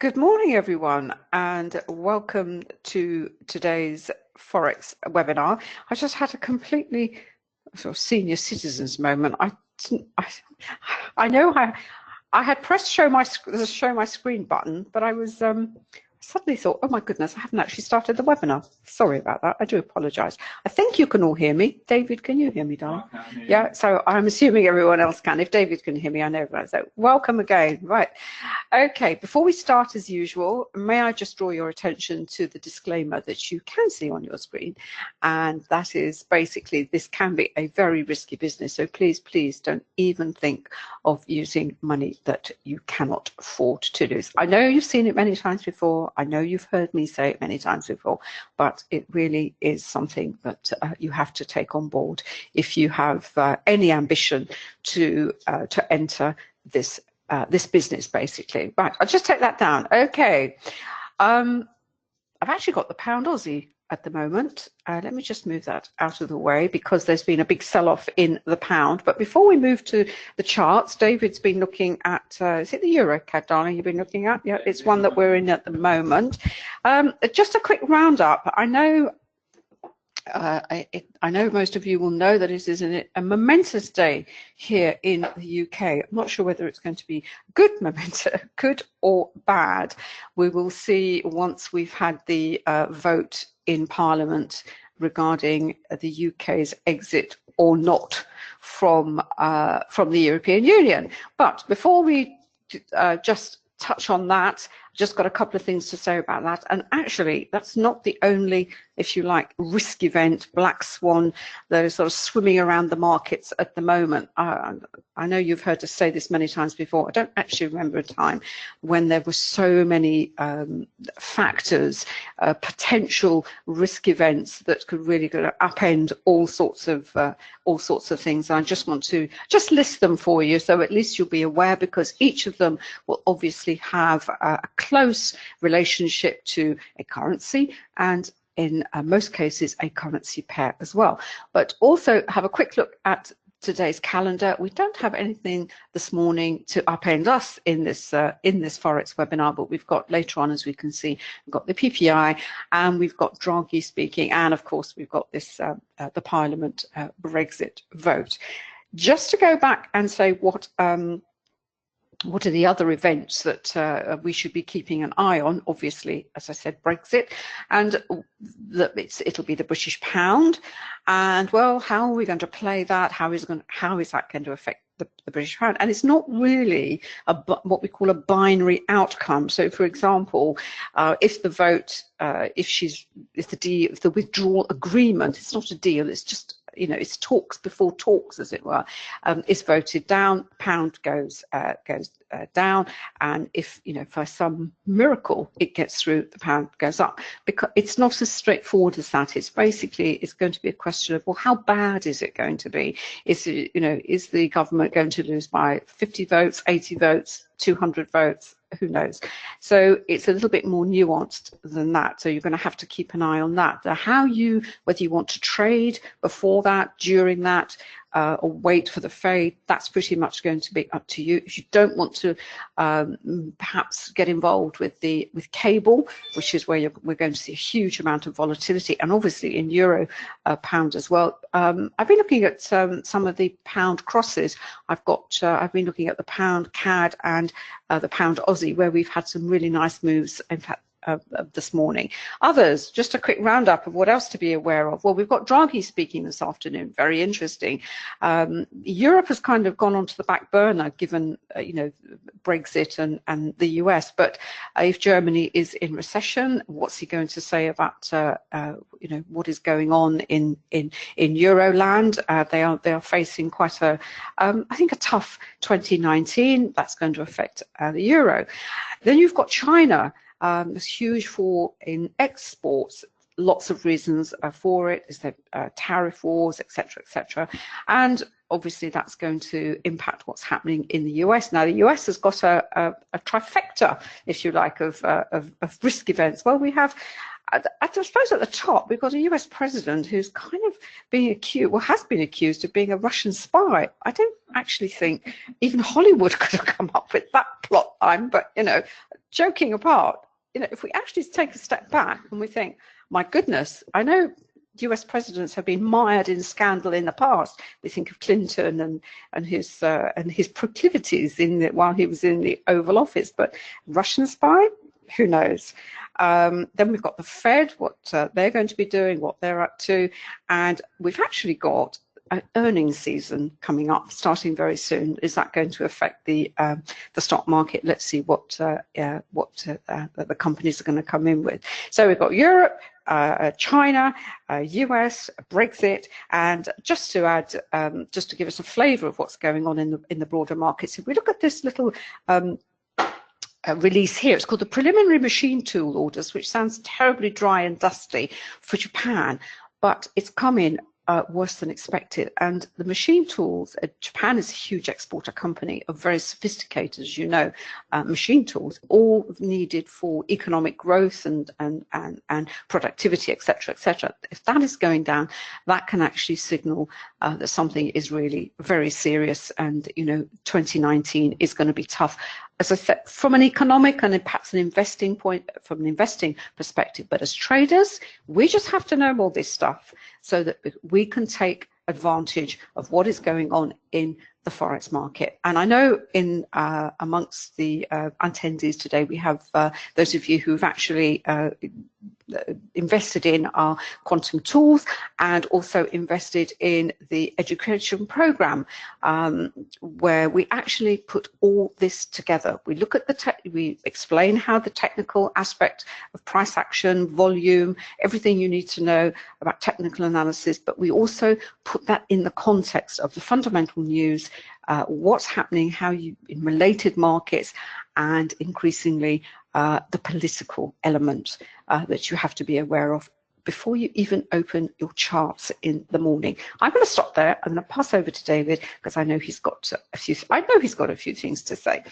Good morning, everyone, and welcome to today's Forex webinar. I just had a completely sort of senior citizens moment. I know I had pressed show my screen button, but I was suddenly thought, oh my goodness, I haven't actually started the webinar. Sorry about that. I do apologise. I think you can all hear me. David, can you hear me, darling? I can hear you. Yeah, so I'm assuming everyone else can. If David can hear me, I know that. So welcome again. Right. Okay, before we start as usual, may I just draw your attention to the disclaimer that you can see on your screen, and that is basically this can be a very risky business, so please don't even think of using money that you cannot afford to lose. I know you've seen it many times before, I know you've heard me say it many times before, but it really is something that you have to take on board if you have any ambition to enter this business, basically. Right, I'll just take that down. Okay, I've actually got the pound Aussie at the moment. Let me just move that out of the way because there's been a big sell-off in the pound. But before we move to the charts, David's been looking at, is it the Euro CAD, darling, you've been looking at? Yeah, it's one that we're in at the moment. Just a quick roundup. I know I know most of you will know that it is a momentous day here in the UK. I'm not sure whether it's going to be good or bad. We will see once we've had the vote in Parliament regarding the UK's exit or not from the European Union. But before we just touch on that, just got a couple of things to say about that. And actually, that's not the only, if you like, risk event, black swan, that is sort of swimming around the markets at the moment. I know you've heard us say this many times before. I don't actually remember a time when there were so many factors, potential risk events that could really upend all sorts of things. I just want to just list them for you, so at least you'll be aware, because each of them will obviously have a close relationship to a currency, and in most cases a currency pair as well. But also have a quick look at today's calendar. We don't have anything this morning to upend us in this Forex webinar, but we've got later on, as we can see, we've got the PPI, and we've got Draghi speaking, and of course we've got this the Parliament Brexit vote. Just to go back and say what are the other events that we should be keeping an eye on? Obviously, as I said, Brexit, and it'll be the British pound. And well, how are we going to play that? How is that going to affect the British pound? And it's not really what we call a binary outcome. So, for example, if the vote, if the withdrawal agreement, it's not a deal, it's just, you know, it's talks before talks, as it were, is voted down, pound goes down, and if, you know, for some miracle it gets through, the pound goes up. Because it's not as straightforward as that. It's basically, it's going to be a question of, well, how bad is it going to be? Is it, you know, is the government going to lose by 50 votes, 80 votes, 200 votes? Who knows? So it's a little bit more nuanced than that. So you're going to have to keep an eye on that. Whether you want to trade before that, during that, or wait for the fade, that's pretty much going to be up to you. If you don't want to perhaps get involved with cable, which is where we're going to see a huge amount of volatility, and obviously in euro pound as well. I've been looking at some of the pound crosses. I've been looking at the pound CAD and the pound Aussie, where we've had some really nice moves, in fact, this morning. Others, just a quick roundup of what else to be aware of. Well, we've got Draghi speaking this afternoon, very interesting. Europe has kind of gone onto the back burner given you know, Brexit and the US, but if Germany is in recession, what's he going to say about you know, what is going on in Euroland? They are facing quite a I think a tough 2019. That's going to affect the euro. Then you've got China. There's huge fall in exports. Lots of reasons for it. Is there tariff wars, etc., and obviously that's going to impact what's happening in the US. Now, the US has got a trifecta, if you like, of risk events. Well, we have I suppose at the top, we've got a US president who's kind of being accused, well, has been accused of being a Russian spy. I don't actually think even Hollywood could have come up with that plot line, but, you know, joking apart, you know, if we actually take a step back and we think, my goodness, I know US presidents have been mired in scandal in the past. We think of Clinton and his proclivities while he was in the Oval Office, but Russian spy, who knows? Then we've got the Fed, what they're going to be doing, what they're up to, and we've actually got an earnings season coming up, starting very soon. Is that going to affect the stock market? Let's see what the companies are going to come in with. So we've got Europe, China, US, Brexit, and just to add, just to give us a flavour of what's going on in the broader markets, if we look at this little release here, it's called the preliminary machine tool orders, which sounds terribly dry and dusty for Japan, but it's come in worse than expected. And the machine tools, Japan is a huge exporter company of very sophisticated, as you know, machine tools, all needed for economic growth and productivity, etc., etc. If that is going down, that can actually signal that something is really very serious, and, you know, 2019 is going to be tough, as I said, from an economic and perhaps an investing point, from an investing perspective. But as traders, we just have to know all this stuff so that we can take advantage of what is going on in the forex market. And I know in amongst the attendees today, we have those of you who've actually invested in our quantum tools and also invested in the education program, where we actually put all this together. We look at we explain how the technical aspect of price action, volume, everything you need to know about technical analysis, but we also put that in the context of the fundamental news, what's happening, how you in related markets, and increasingly the political element that you have to be aware of before you even open your charts in the morning. I'm going to stop there. I'm going to pass over to David because I know he's got a few. Things to say.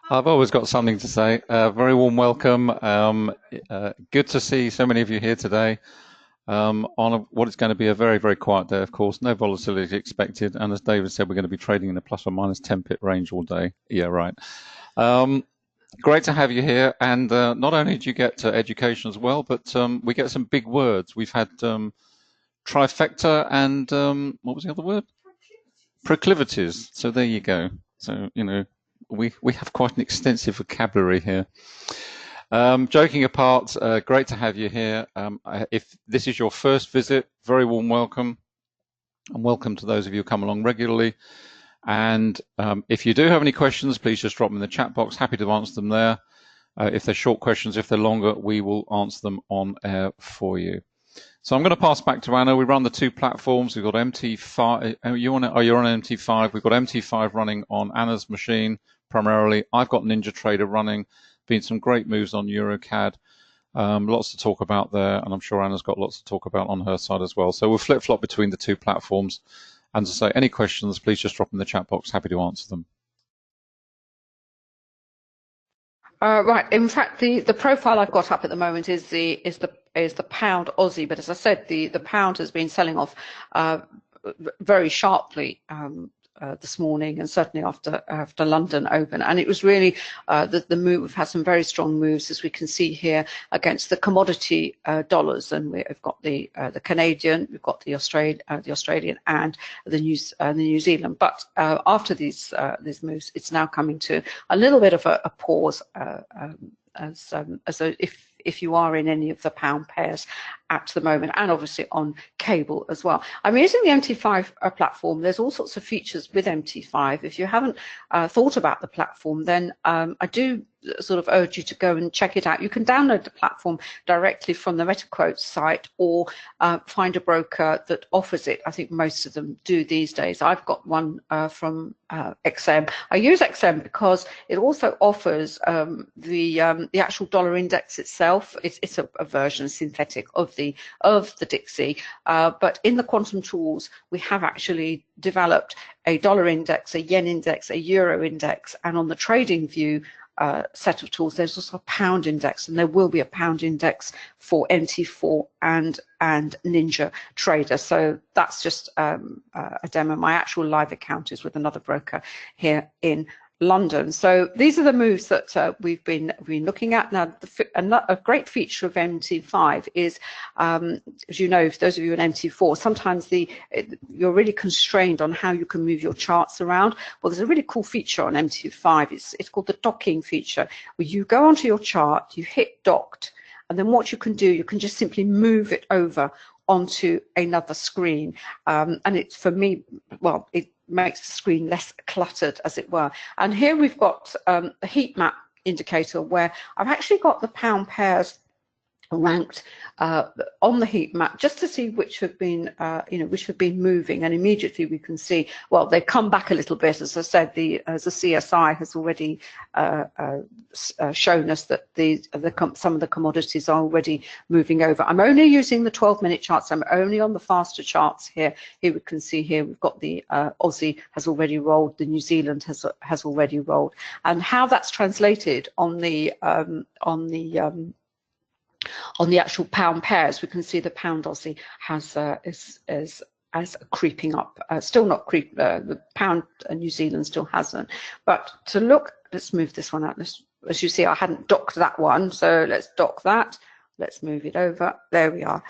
I've always got something to say. Very warm welcome. Good to see so many of you here today. On what is going to be a very, very quiet day, of course. No volatility expected. And as David said, we're going to be trading in a plus or minus 10 pip range all day. Yeah, right. Great to have you here. And not only do you get education as well, but we get some big words. We've had trifecta and what was the other word? Proclivities. So there you go. So, you know, we have quite an extensive vocabulary here. Joking apart, great to have you here. If this is your first visit, very warm welcome, and welcome to those of you who come along regularly. And if you do have any questions, please just drop them in the chat box. Happy to answer them there. If they're short questions, if they're longer, we will answer them on air for you. So I'm going to pass back to Anna. We run the two platforms. We've got MT5. You're on MT5. We've got MT5 running on Anna's machine primarily. I've got NinjaTrader running. Been some great moves on EuroCAD. Lots to talk about there, and I'm sure Anna's got lots to talk about on her side as well. So we'll flip-flop between the two platforms. And to say, any questions, please just drop them in the chat box. Happy to answer them. Right. In fact, the profile I've got up at the moment is the pound Aussie. But as I said, the pound has been selling off very sharply this morning, and certainly after London open. And it was really the move. We've had some very strong moves, as we can see here, against the commodity dollars, and we've got the Canadian, we've got the Australian, and the New Zealand. But after these moves, it's now coming to a little bit of a pause, as if you are in any of the pound pairs at the moment, and obviously on cable as well. I'm using the MT5 platform. There's all sorts of features with MT5. If you haven't thought about the platform, then I do sort of urge you to go and check it out. You can download the platform directly from the MetaQuote site, or find a broker that offers it. I think most of them do these days. I've got one from XM. I use XM because it also offers the actual dollar index itself. It's a version, synthetic, of the Dixie, but in the quantum tools we have actually developed a dollar index, a yen index, a euro index, and on the trading view set of tools. There's also a pound index, and there will be a pound index for MT4 and NinjaTrader. So that's just a demo. My actual live account is with another broker here in London. So these are the moves that we've been looking at. Now, a great feature of MT5 is, as you know, for those of you in MT4, sometimes you're really constrained on how you can move your charts around. Well, there's a really cool feature on MT5. It's called the docking feature, where you go onto your chart, you hit docked, and then what you can do, you can just simply move it over onto another screen. And it's, for me, well, it makes the screen less cluttered, as it were. And here we've got a heat map indicator where I've actually got the pound pairs ranked on the heat map, just to see which have been which have been moving, and immediately we can see, well, they've come back a little bit. As I said, the CSI has already shown us that some of the commodities are already moving over. I'm only using the 12-minute charts. I'm only on the faster charts here. Here we can see, here we've got the Aussie has already rolled, the New Zealand has already rolled, and how that's translated on the actual pound pairs. We can see the pound Aussie has is creeping up, still not the pound New Zealand still hasn't. But to look, let's move this one out. As you see, I hadn't docked that one, so let's dock that. Let's move it over. There we are.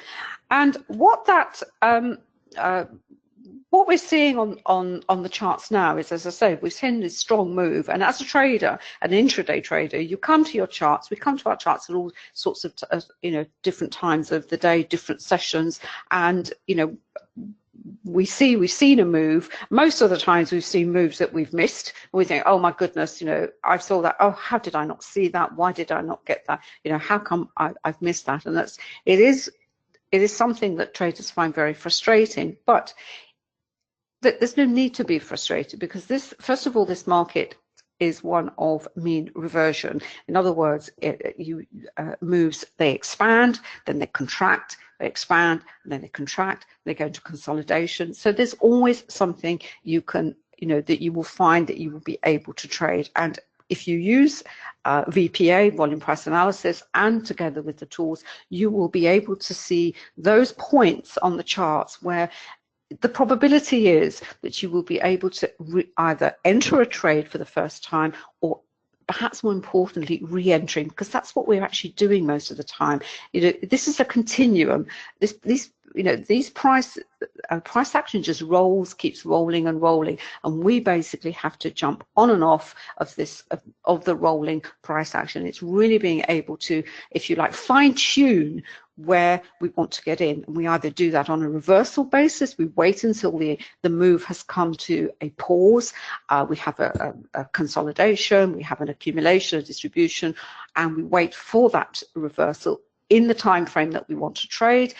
And what that what we're seeing on the charts now is, as I say, we've seen this strong move. And as a trader, an intraday trader, you come to your charts. We come to our charts at all sorts of different times of the day, different sessions, and we've seen a move. Most of the times we've seen moves that we've missed. We think, oh my goodness, I saw that. Oh, how did I not see that? Why did I not get that? How come I've missed that? And it is something that traders find very frustrating. But there's no need to be frustrated, because first of all, this market is one of mean reversion. In other words, moves, they expand, then they contract, they expand, and then they contract, they go into consolidation. So there's always something you can, that you will find that you will be able to trade. And if you use VPA, volume price analysis, and together with the tools, you will be able to see those points on the charts where the probability is that you will be able to either enter a trade for the first time, or perhaps more importantly, re-entering, because that's what we're actually doing most of the time. This is a continuum. These price action just keeps rolling and rolling, and we basically have to jump on and off of the rolling price action. It's really being able to, if you like, fine tune where we want to get in. And we either do that on a reversal basis, we wait until the move has come to a pause, we have a consolidation, we have an accumulation, a distribution, and we wait for that reversal in the time frame that we want to trade.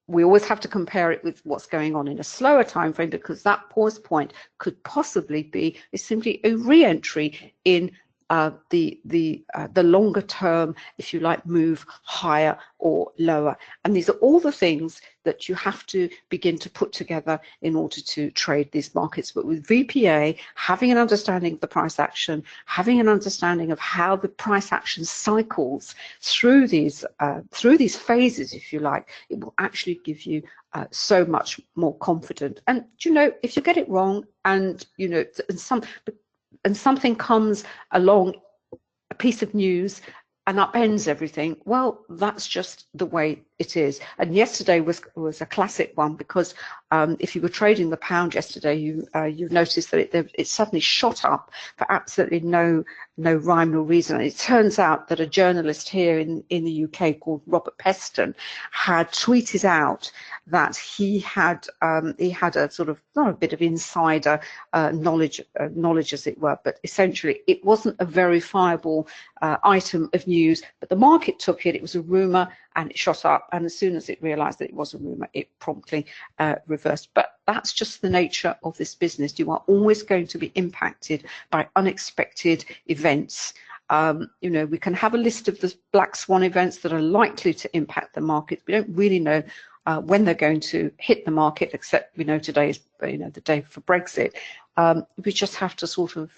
We always have to compare it with what's going on in a slower time frame, because that pause point could possibly be simply a re-entry in the longer term, if you like, move higher or lower. And these are all the things that you have to begin to put together in order to trade these markets. But with VPA, having an understanding of the price action, having an understanding of how the price action cycles through these phases, if you like, it will actually give you so much more confident. And if you get it wrong, and and something comes along, a piece of news, and upends everything, well, that's just the way it is. And yesterday was a classic one, because if you were trading the pound yesterday, you noticed that it suddenly shot up for absolutely no rhyme nor reason. And it turns out that a journalist here in the UK called Robert Peston had tweeted out that he had a sort of, not a bit of insider knowledge as it were, but essentially it wasn't a verifiable item of news, but the market took it. It was a rumor, and it shot up, and as soon as it realized that it was a rumor, it promptly reversed. But that's just the nature of this business. You are always going to be impacted by unexpected events. We can have a list of the black swan events that are likely to impact the market. We don't really know when they're going to hit the market, except we know today is the day for Brexit. We just have to sort of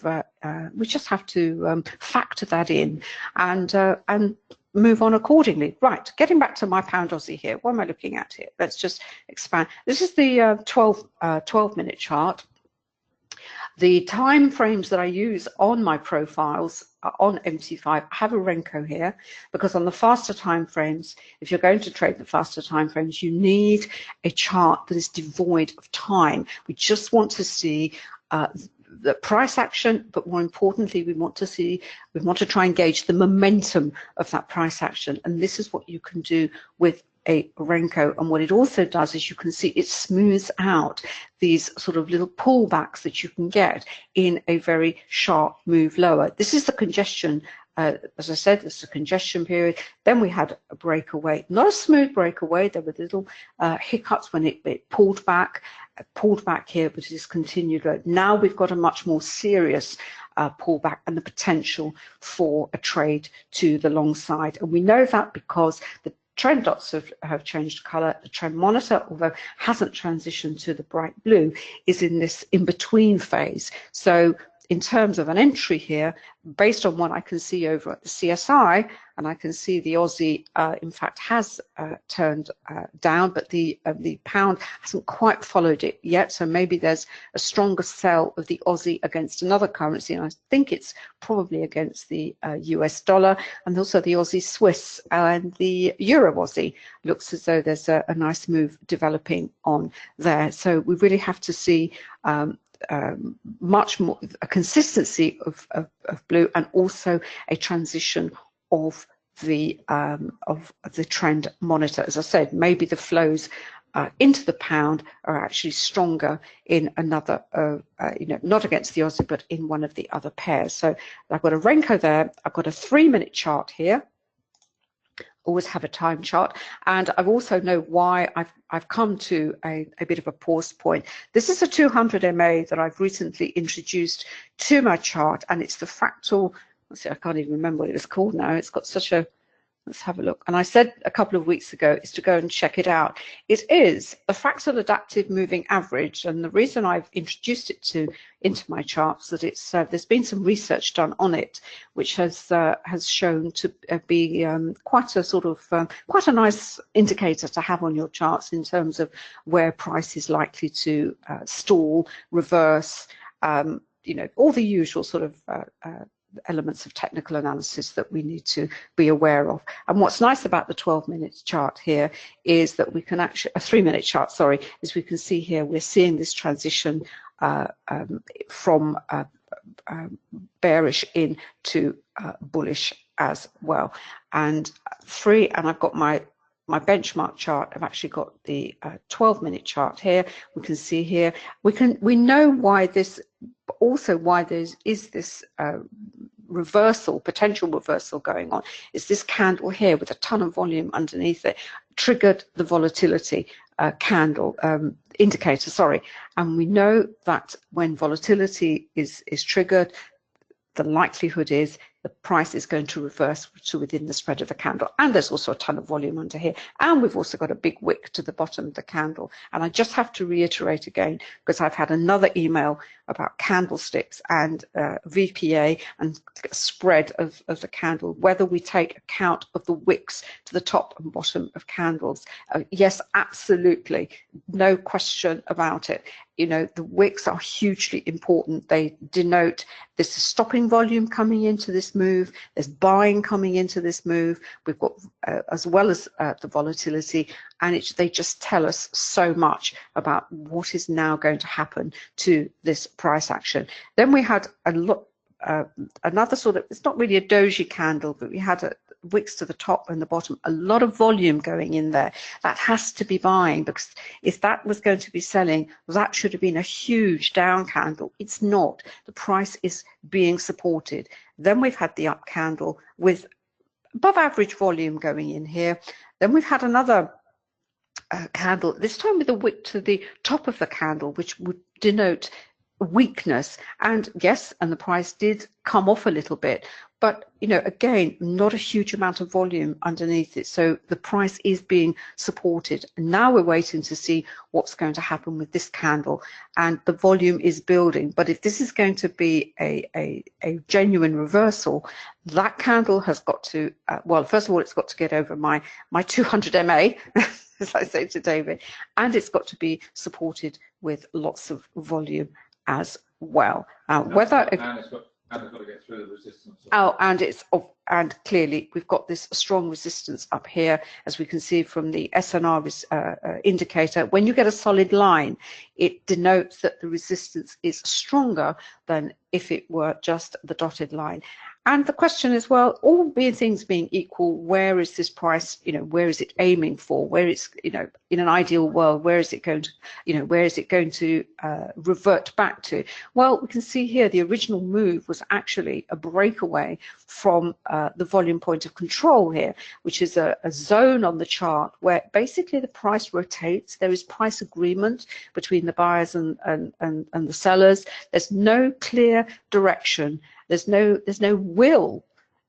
factor that in and move on accordingly. Right, getting back to my pound Aussie here. What am I looking at here? Let's just expand. This is the 12-minute chart. The time frames that I use on my profiles on MT5, I have a Renko here, because on the faster time frames, if you're going to trade the faster time frames, you need a chart that is devoid of time. We just want to see the price action, but more importantly, we want to try and gauge the momentum of that price action. And this is what you can do with a Renko. And what it also does is you can see it smooths out these sort of little pullbacks that you can get in a very sharp move lower. This is the congestion. As I said, this is a congestion period. Then we had a breakaway, not a smooth breakaway. There were little hiccups when it pulled back here, but it has continued. Now we've got a much more serious pullback and the potential for a trade to the long side. And we know that because the trend dots have changed color. The trend monitor, although hasn't transitioned to the bright blue, is in this in-between phase. So in terms of an entry here, based on what I can see over at the CSI, and I can see the Aussie, in fact, has turned down, but the pound hasn't quite followed it yet. So maybe there's a stronger sell of the Aussie against another currency, and I think it's probably against the US dollar, and also the Aussie Swiss and the Euro Aussie. Looks as though there's a nice move developing on there. So we really have to see much more a consistency of blue, and also a transition of the trend monitor. As I said, maybe the flows into the pound are actually stronger in another, not against the Aussie, but in one of the other pairs. So I've got a Renko there. I've got a 3-minute chart here. Always have a time chart, and I also know why I've come to a bit of a pause point. This is a 200 MA that I've recently introduced to my chart, and it's the fractal. Let's see, I can't even remember what it was called now. It's got such a, let's have a look. And I said a couple of weeks ago is to go and check it out. It is a fractal adaptive moving average, and the reason I've introduced it into my charts that it's there's been some research done on it, which has shown to be quite a sort of quite a nice indicator to have on your charts in terms of where price is likely to stall, reverse, all the usual sort of elements of technical analysis that we need to be aware of. And what's nice about the 12-minute chart here is that we can actually, a 3-minute chart, sorry, is we can see here we're seeing this transition from bearish into bullish as well. And I've got my benchmark chart. I've actually got the 12-minute chart here. We can see here, we know why this, also why there is this potential reversal going on. Is this candle here with a ton of volume underneath it triggered the volatility candle indicator, sorry. And we know that when volatility is triggered, the likelihood is the price is going to reverse to within the spread of the candle. And there's also a ton of volume under here. And we've also got a big wick to the bottom of the candle. And I just have to reiterate again, because I've had another email about candlesticks and VPA and spread of the candle, whether we take account of the wicks to the top and bottom of candles. Yes, absolutely. No question about it. The wicks are hugely important. They denote this is stopping volume coming into this move. There's buying coming into this move. We've got, as well as the volatility, and they just tell us so much about what is now going to happen to this price action. Then we had another sort of, it's not really a doji candle, but we had wicks to the top and the bottom, a lot of volume going in there. That has to be buying, because if that was going to be selling, that should have been a huge down candle. It's not. The price is being supported. Then we've had the up candle with above average volume going in here. Then we've had another candle, this time with a wick to the top of the candle, which would denote weakness. And yes, and the price did come off a little bit, But, you know, again, not a huge amount of volume underneath it. So the price is being supported. Now we're waiting to see what's going to happen with this candle, and the volume is building. But if this is going to be a genuine reversal, that candle has got to, well, first of all, it's got to get over my 200 MA, as I say to David, and it's got to be supported with lots of volume as well. Whether and it's got to get through the resistance. Oh, and clearly we've got this strong resistance up here, as we can see from the SNR indicator. When you get a solid line, it denotes that the resistance is stronger than if it were just the dotted line. And the question is, well, all things being equal, where is this price, you know, where is it aiming for? Where it's, you know, in an ideal world, where is it going to, you know, where is it going to revert back to? Well, we can see here the original move was actually a breakaway from the volume point of control here, which is a zone on the chart where basically the price rotates. There is price agreement between the buyers and the sellers. There's no clear direction. There's no will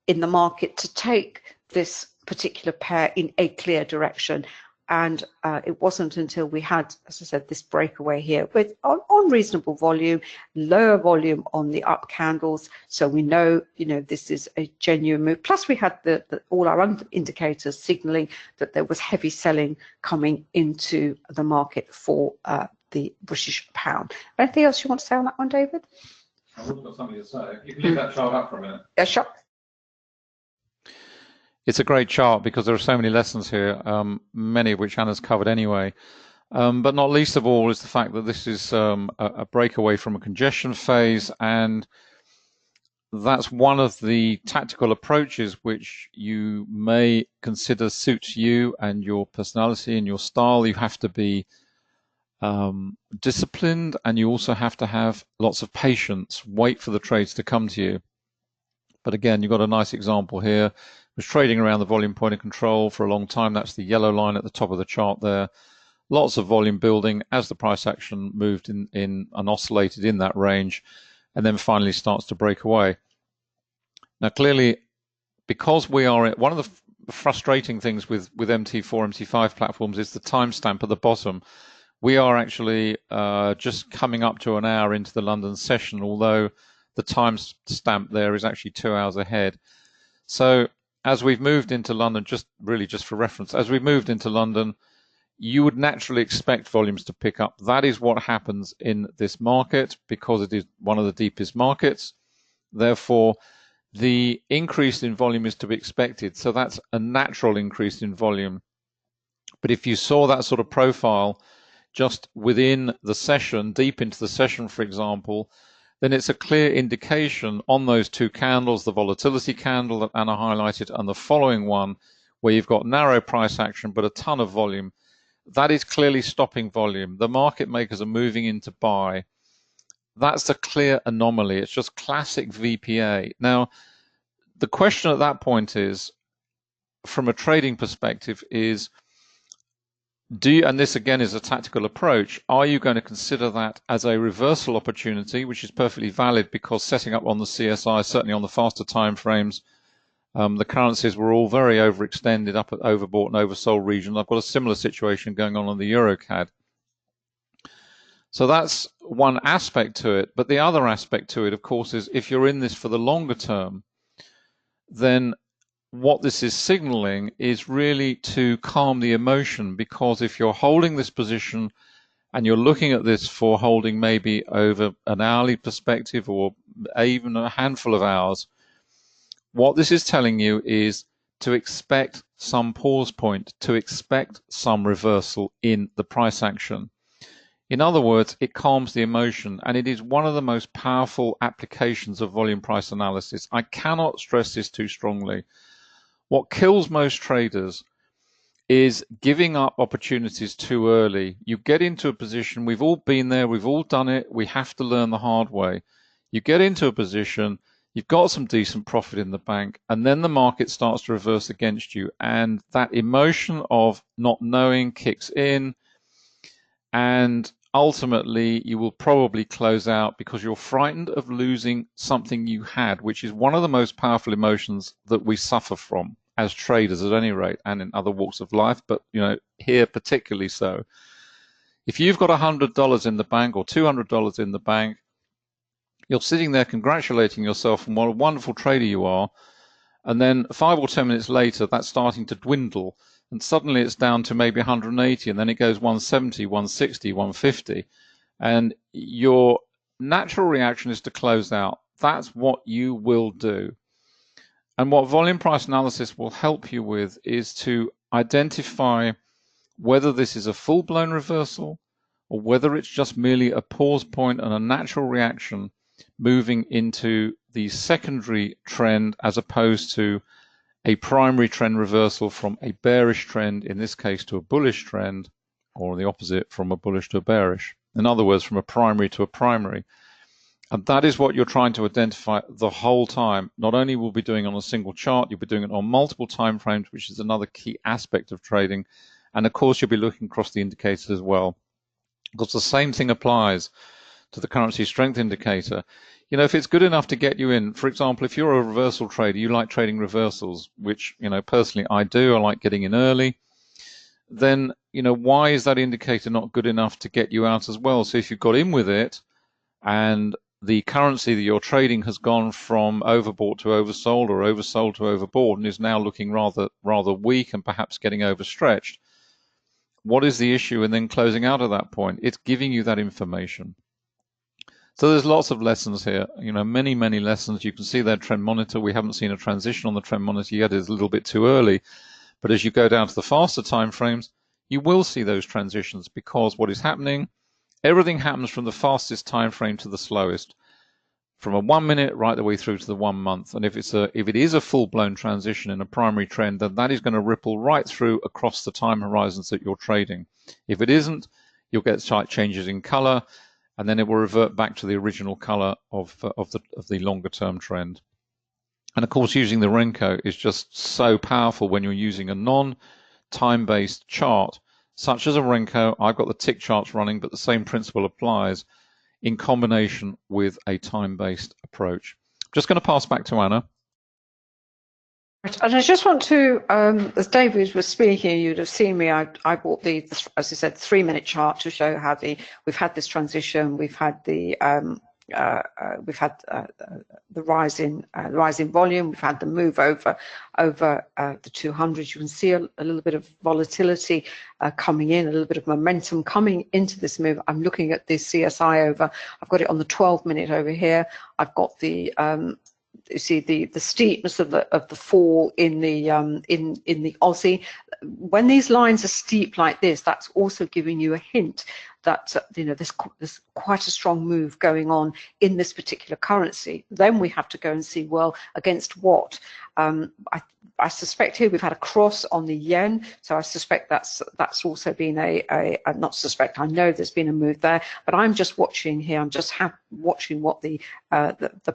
in the market to take this particular pair in a clear direction. And it wasn't until we had, as I said, this breakaway here with on reasonable volume, lower volume on the up candles. So we know, you know, this is a genuine move. Plus we had all our indicators signaling that there was heavy selling coming into the market for the British pound. Anything else you want to say on that one, David? I've also got something to say. You can leave that chart up for a minute. Yeah, sure. It's a great chart because there are so many lessons here, many of which Anna's covered anyway. But not least of all is the fact that this is a breakaway from a congestion phase, and that's one of the tactical approaches which you may consider suits you and your personality and your style. You have to be disciplined, and you also have to have lots of patience, wait for the trades to come to you. But again, you've got a nice example here. It was trading around the volume point of control for a long time. That's the yellow line at the top of the chart there. Lots of volume building as the price action moved in and oscillated in that range, and then finally starts to break away. Now clearly, because we are one of the frustrating things with MT4, MT5 platforms is the timestamp at the bottom. We are actually just coming up to an hour into the London session, although the time stamp there is actually 2 hours ahead. So as we've moved into London, just for reference, as we've moved into London, you would naturally expect volumes to pick up. That is what happens in this market because it is one of the deepest markets. Therefore, the increase in volume is to be expected. So that's a natural increase in volume. But if you saw that sort of profile just within the session, deep into the session, for example, then it's a clear indication on those two candles, the volatility candle that Anna highlighted and the following one, where you've got narrow price action but a ton of volume. That is clearly stopping volume. The market makers are moving into buy. That's a clear anomaly. It's just classic VPA. Now, the question at that point is, from a trading perspective, is and this again is a tactical approach, are you going to consider that as a reversal opportunity, which is perfectly valid because setting up on the CSI, certainly on the faster time frames, the currencies were all very overextended up at overbought and oversold region. I've got a similar situation going on the EuroCAD. So that's one aspect to it. But the other aspect to it, of course, is if you're in this for the longer term, then what this is signaling is really to calm the emotion, because if you're holding this position and you're looking at this for holding maybe over an hourly perspective or even a handful of hours, what this is telling you is to expect some pause point, to expect some reversal in the price action. In other words, it calms the emotion, and it is one of the most powerful applications of volume price analysis. I cannot stress this too strongly. What kills most traders is giving up opportunities too early. You get into a position, we've all been there, we've all done it, we have to learn the hard way. You get into a position, you've got some decent profit in the bank, and then the market starts to reverse against you, and that emotion of not knowing kicks in, and ultimately you will probably close out because you're frightened of losing something you had, which is one of the most powerful emotions that we suffer from as traders at any rate, and in other walks of life, but here particularly so. If you've got $100 in the bank or $200 in the bank, you're sitting there congratulating yourself on what a wonderful trader you are, and then 5 or 10 minutes later that's starting to dwindle, and suddenly it's down to maybe 180, and then it goes 170, 160, 150, and your natural reaction is to close out. That's what you will do. And what volume price analysis will help you with is to identify whether this is a full-blown reversal or whether it's just merely a pause point and a natural reaction moving into the secondary trend as opposed to a primary trend reversal from a bearish trend, in this case to a bullish trend, or the opposite, from a bullish to a bearish. In other words, from a primary to a primary. And that is what you're trying to identify the whole time. Not only will be doing on a single chart, you'll be doing it on multiple time frames, which is another key aspect of trading. And of course, you'll be looking across the indicators as well, because the same thing applies to the currency strength indicator. If it's good enough to get you in, for example, if you're a reversal trader, you like trading reversals, which, personally I do, I like getting in early, then, why is that indicator not good enough to get you out as well? So if you've got in with it and the currency that you're trading has gone from overbought to oversold or oversold to overbought and is now looking rather weak and perhaps getting overstretched, what is the issue in then closing out at that point? It's giving you that information. So there's lots of lessons here, many, many lessons. You can see that trend monitor. We haven't seen a transition on the trend monitor yet. It's a little bit too early. But as you go down to the faster time frames, you will see those transitions, because what is happening, everything happens from the fastest time frame to the slowest, from a 1 minute right the way through to the 1 month. And if it is a full-blown transition in a primary trend, then that is going to ripple right through across the time horizons that you're trading. If it isn't, you'll get slight changes in color, and then it will revert back to the original color of the longer term trend. And of course, using the Renko is just so powerful when you're using a non-time-based chart, such as a Renko. I've got the tick charts running, but the same principle applies in combination with a time-based approach. Just going to pass back to Anna. And I just want to, as David was speaking, you'd have seen me. I bought the, as I said, 3-minute chart to show how we've had this transition. We've had the rise in volume. We've had the move over the 200. You can see a little bit of volatility coming in, a little bit of momentum coming into this move. I'm looking at this CSI over. I've got it on the 12-minute over here. I've got the you see the steepness of the fall in the Aussie. When these lines are steep like this, that's also giving you a hint that there's quite a strong move going on in this particular currency. Then we have to go and see, well, against what? I suspect here we've had a cross on the yen, so I suspect that's also been not suspect, I know there's been a move there, but I'm just watching here. I'm just watching what the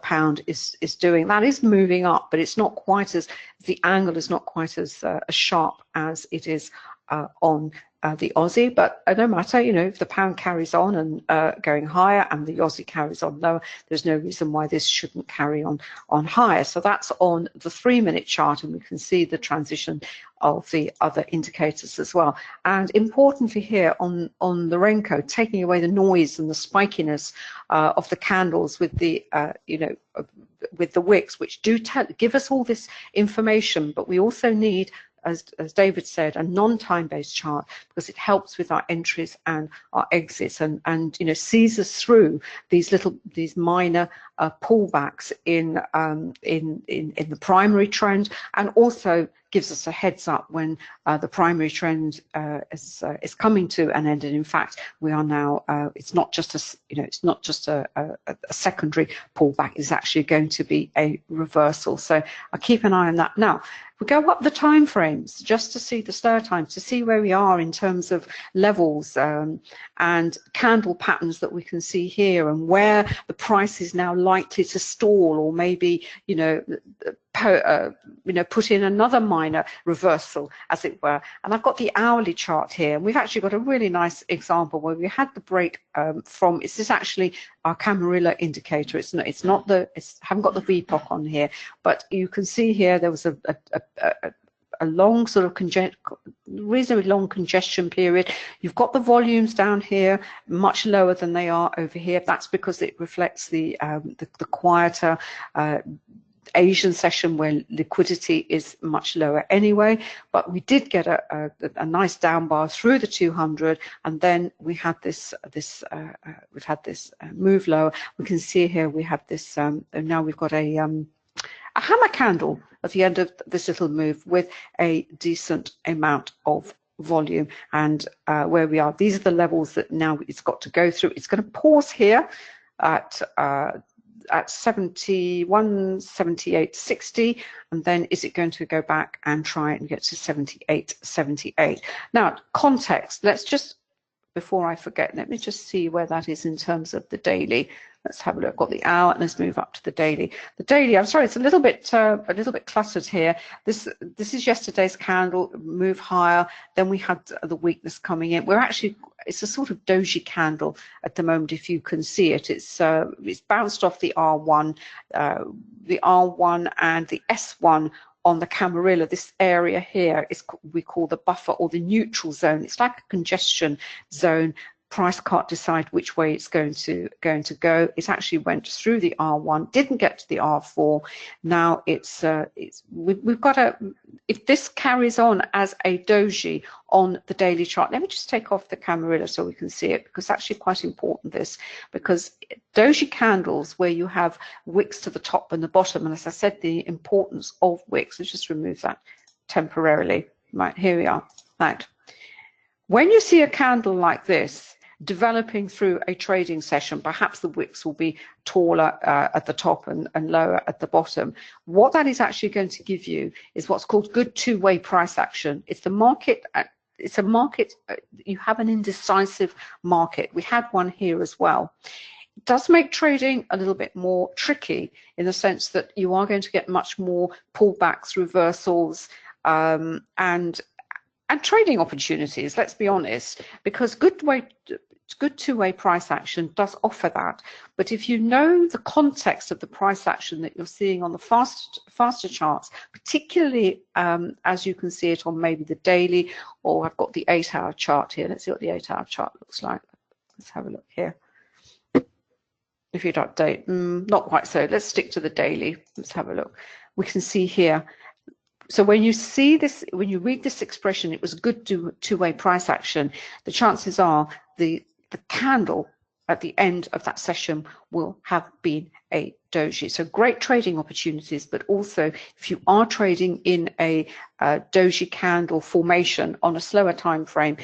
pound is doing. That is moving up, but it's not quite as, the angle is not quite as sharp as it is on the Aussie. But no matter, if the pound carries on and going higher and the Aussie carries on lower, there's no reason why this shouldn't carry on higher. So that's on the 3-minute chart, and we can see the transition of the other indicators as well. And importantly here on the Renko, taking away the noise and the spikiness of the candles with the with the wicks, which do give us all this information, but we also need, as David said, a non-time-based chart, because it helps with our entries and our exits, and sees us through these minor pullbacks in the primary trend, and also gives us a heads up when the primary trend is coming to an end. And in fact, we are now, it's not just a secondary pullback, it's actually going to be a reversal. So I'll keep an eye on that. Now we go up the time frames just to see the stir times, to see where we are in terms of levels and candle patterns that we can see here, and where the price is now likely to stall, or maybe, put in another minor reversal, as it were. And I've got the hourly chart here, and we've actually got a really nice example where we had the break from. This is actually our Camarilla indicator. Haven't got the V-POC on here, but you can see here there was a long sort of reasonably long congestion period. You've got the volumes down here much lower than they are over here. That's because it reflects the quieter Asian session where liquidity is much lower anyway. But we did get a nice down bar through the 200, and then we had this move lower. We can see here we have this now we've got a hammer candle at the end of this little move with a decent amount of volume. And where we are, these are the levels that now it's got to go through. It's going to pause here at 71, 78, 60, and then is it going to go back and try and get to 78, 78? Now, context, let's just, before I forget, let me just see where that is in terms of the daily. Let's have a look. Got the hour, and let's move up to the daily. The daily, I'm sorry, it's a little bit cluttered here. This is yesterday's candle, move higher. Then we had the weakness coming in. It's a sort of doji candle at the moment, if you can see it. It's bounced off the R1 and the S1 on the Camarilla. This area here is we call the buffer or the neutral zone. It's like a congestion zone. Price can't decide which way it's going to go. It actually went through the R1, didn't get to the R4. Now we've got if this carries on as a doji on the daily chart. Let me just take off the Camarilla so we can see it, because it's actually quite important, because doji candles where you have wicks to the top and the bottom, and as I said, the importance of wicks. Let's just remove that temporarily. Right, here we are. Right. When you see a candle like this developing through a trading session, perhaps the wicks will be taller at the top and lower at the bottom. What that is actually going to give you is what's called good two-way price action. It's the market. It's a market. You have an indecisive market. We had one here as well. It does make trading a little bit more tricky in the sense that you are going to get much more pullbacks, reversals, and trading opportunities, let's be honest, because good two-way price action does offer that. But if you know the context of the price action that you're seeing on the faster charts, particularly as you can see it on maybe the daily, or I've got the 8-hour chart here. Let's see what the 8-hour chart looks like. Let's have a look here. If you'd update, not quite so. Let's stick to the daily. Let's have a look. We can see here. So when you see this, when you read this expression, it was good two-way price action, the chances are the candle at the end of that session will have been a doji. So great trading opportunities, but also if you are trading in a doji candle formation on a slower time frame,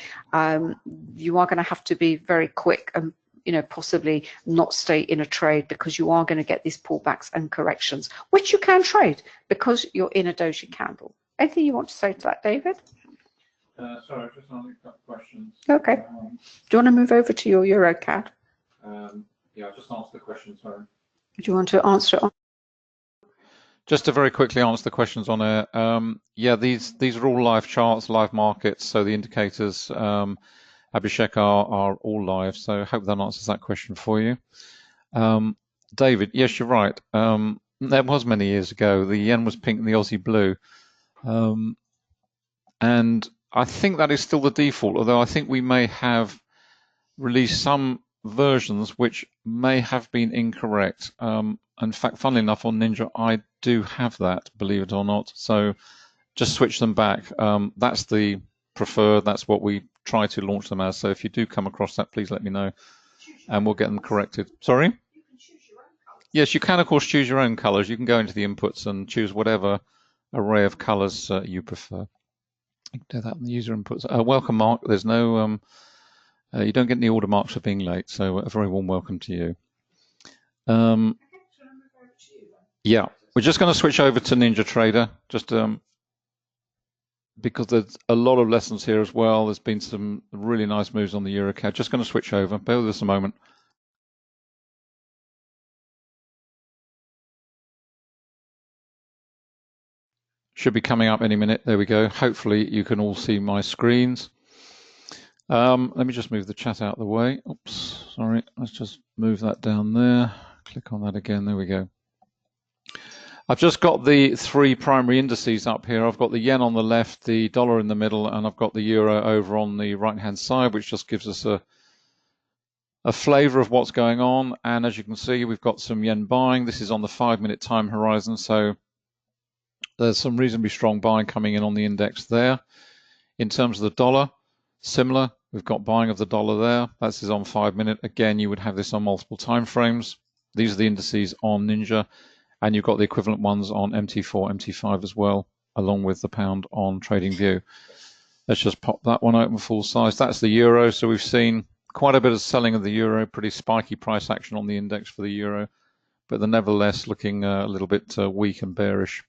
you are going to have to be very quick and possibly not stay in a trade, because you are going to get these pullbacks and corrections, which you can trade because you're in a doji candle. Anything you want to say to that, David? Sorry, I've just answered a couple of questions. Okay. Do you want to move over to your EuroCAD? Yeah, I've just answered the question, sorry. Do you want to answer it? Just to very quickly answer the questions on air. Yeah, these are all live charts, live markets, so the indicators Abhishek are all live, so I hope that answers that question for you. David, yes, you're right. That was many years ago. The yen was pink and the Aussie blue. And I think that is still the default, although I think we may have released some versions which may have been incorrect. In fact, funnily enough, on Ninja, I do have that, believe it or not. So just switch them back. That's the preferred. That's what we try to launch them as. So if you do come across that, please let me know and we'll get them corrected. Sorry? Yes, you can, of course, choose your own colors. You can go into the inputs and choose whatever array of colors you prefer. You can do that in the user inputs. Welcome, Mark. There's no, you don't get any order marks for being late, so a very warm welcome to you. Yeah, we're just going to switch over to NinjaTrader, just because there's a lot of lessons here as well. There's been some really nice moves on the EuroCAD. Just going to switch over. Bear with us a moment. Should be coming up any minute. There we go. Hopefully you can all see my screens. Let me just move the chat out of the way. Oops, sorry. Let's just move that down there. Click on that again. There we go. I've just got the three primary indices up here. I've got the yen on the left, the dollar in the middle, and I've got the euro over on the right-hand side, which just gives us a flavor of what's going on. And as you can see, we've got some yen buying. This is on the 5-minute time horizon, so there's some reasonably strong buying coming in on the index there. In terms of the dollar, similar. We've got buying of the dollar there. That's on 5-minute. Again, you would have this on multiple time frames. These are the indices on Ninja, and you've got the equivalent ones on MT4, MT5 as well, along with the pound on TradingView. Let's just pop that one open full size. That's the euro. So we've seen quite a bit of selling of the euro, pretty spiky price action on the index for the euro, but they're nevertheless looking a little bit weak and bearish.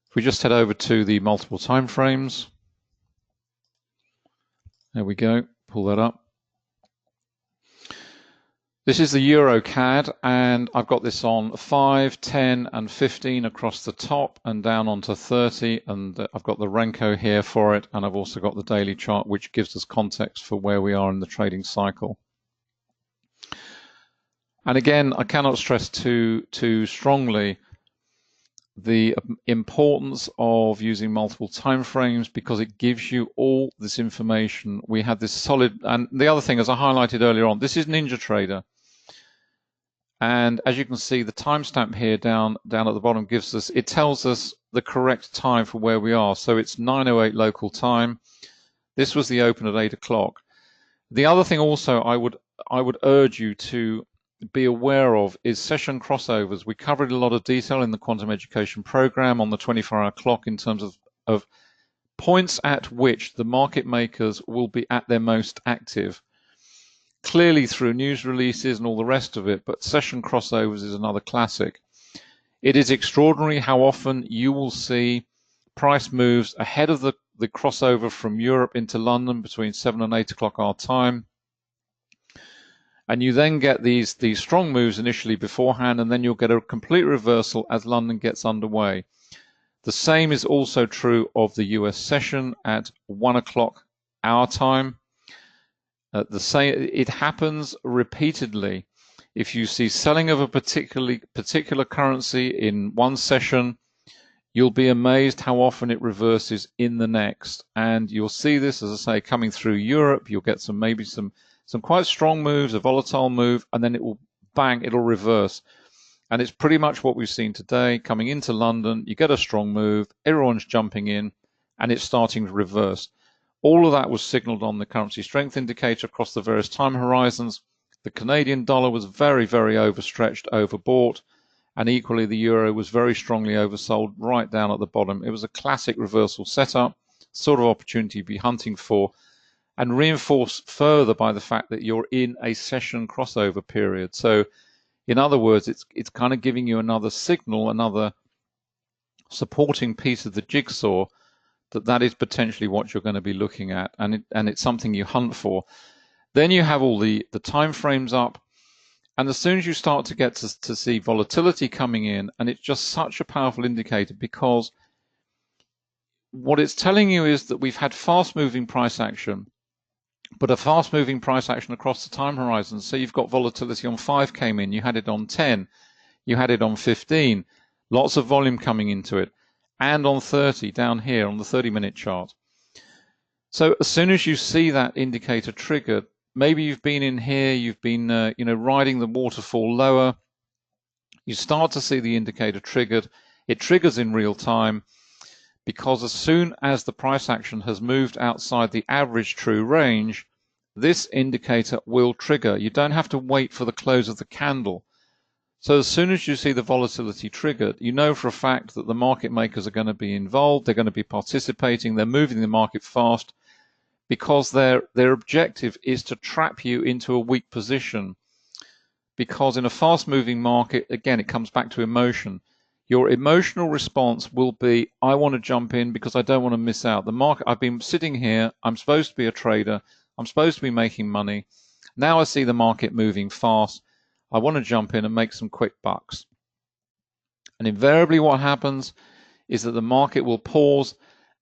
If we just head over to the multiple time frames, there we go, pull that up. This is the Euro CAD, and I've got this on 5, 10, and 15 across the top and down onto 30, and I've got the Renko here for it, and I've also got the daily chart, which gives us context for where we are in the trading cycle. And again, I cannot stress too strongly the importance of using multiple time frames, because it gives you all this information. We have this solid, and the other thing, as I highlighted earlier on, this is NinjaTrader, and as you can see, the timestamp here down at the bottom gives us, it tells us the correct time for where we are. So it's 9:08 local time. This was the open at 8 o'clock. The other thing also I would urge you to be aware of is session crossovers. We covered a lot of detail in the quantum education program on the 24-hour clock in terms of points at which the market makers will be at their most active. Clearly through news releases and all the rest of it, but session crossovers is another classic. It is extraordinary how often you will see price moves ahead of the crossover from Europe into London between 7 and 8 o'clock our time. And you then get these strong moves initially beforehand, and then you'll get a complete reversal as London gets underway. The same is also true of the US session at 1 o'clock our time. It happens repeatedly. If you see selling of a particular currency in one session, you'll be amazed how often it reverses in the next. And you'll see this, as I say, coming through Europe. You'll get maybe some quite strong moves, a volatile move, and then it will bang, it'll reverse. And it's pretty much what we've seen today. Coming into London, you get a strong move, everyone's jumping in, and it's starting to reverse. All of that was signaled on the currency strength indicator across the various time horizons. The Canadian dollar was very, very overstretched, overbought, and equally the euro was very strongly oversold right down at the bottom. It was a classic reversal setup, sort of opportunity to be hunting for, and reinforced further by the fact that you're in a session crossover period. So in other words, it's kind of giving you another signal, another supporting piece of the jigsaw that is potentially what you're going to be looking at, and it's something you hunt for. Then you have all the time frames up, and as soon as you start to get to see volatility coming in, and it's just such a powerful indicator, because what it's telling you is that we've had fast moving price action, but a fast moving price action across the time horizon. So you've got volatility on 5 came in, you had it on 10, you had it on 15, lots of volume coming into it, and on 30 down here on the 30-minute chart. So as soon as you see that indicator triggered, maybe you've been in here, you've been riding the waterfall lower, you start to see the indicator triggered. It triggers in real time, because as soon as the price action has moved outside the average true range, this indicator will trigger. You don't have to wait for the close of the candle. So as soon as you see the volatility triggered, you know for a fact that the market makers are going to be involved, they're going to be participating, they're moving the market fast, because their objective is to trap you into a weak position. Because in a fast-moving market, again, it comes back to emotion. Your emotional response will be, I want to jump in because I don't want to miss out. The market, I've been sitting here, I'm supposed to be a trader, I'm supposed to be making money. Now I see the market moving fast. I want to jump in and make some quick bucks. And invariably what happens is that the market will pause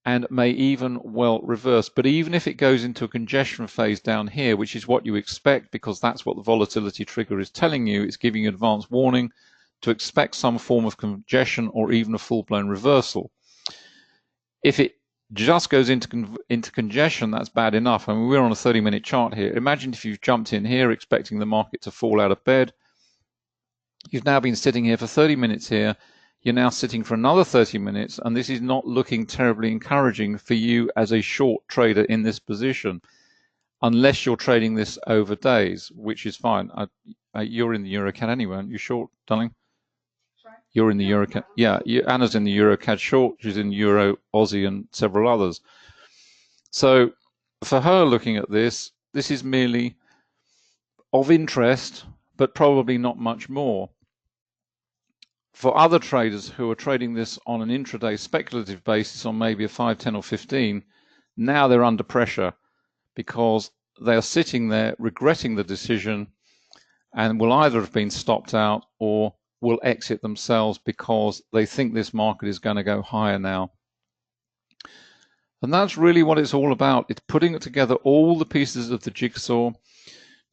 and may even well reverse. But even if it goes into a congestion phase down here, which is what you expect because that's what the volatility trigger is telling you, it's giving you advance warning to expect some form of congestion or even a full-blown reversal. If it just goes into congestion, that's bad enough. I mean, we're on a 30-minute chart here. Imagine if you've jumped in here expecting the market to fall out of bed. You've now been sitting here for 30 minutes here. You're now sitting for another 30 minutes, and this is not looking terribly encouraging for you as a short trader in this position, unless you're trading this over days, which is fine. You're in the EuroCAD anyway, aren't you short, darling? Sorry? You're in the EuroCAD. Yeah, Anna's in the EuroCAD short. She's in Euro, Aussie, and several others. So for her looking at this, this is merely of interest, but probably not much more. For other traders who are trading this on an intraday speculative basis on maybe a 5, 10 or 15, now they're under pressure because they are sitting there regretting the decision and will either have been stopped out or will exit themselves because they think this market is going to go higher now. And that's really what it's all about. It's putting together all the pieces of the jigsaw,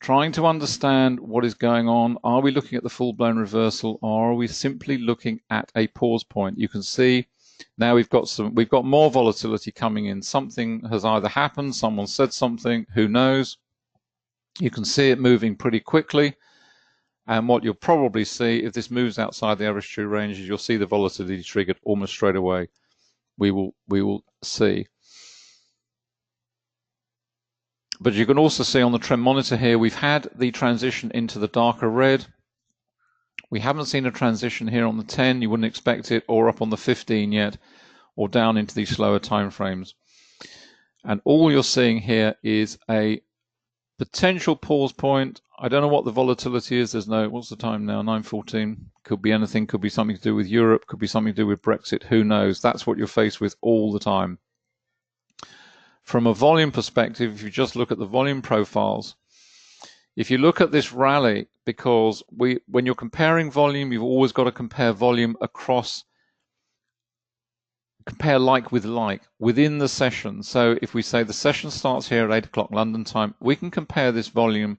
trying to understand what is going on. Are we looking at the full-blown reversal, or are we simply looking at a pause point? You can see now we've got more volatility coming in. Something has either happened, someone said something, who knows. You can see it moving pretty quickly, and what you'll probably see if this moves outside the average true range is you'll see the volatility triggered almost straight away. We will see. But you can also see on the trend monitor here, we've had the transition into the darker red. We haven't seen a transition here on the 10, you wouldn't expect it, or up on the 15 yet, or down into these slower time frames. And all you're seeing here is a potential pause point. I don't know what the volatility is. There's no, what's the time now? 9:14. Could be anything, could be something to do with Europe, could be something to do with Brexit, who knows? That's what you're faced with all the time. From a volume perspective, if you just look at the volume profiles, if you look at this rally, because when you're comparing volume, you've always got to compare volume across, compare like with like within the session. So if we say the session starts here at 8 o'clock London time, we can compare this volume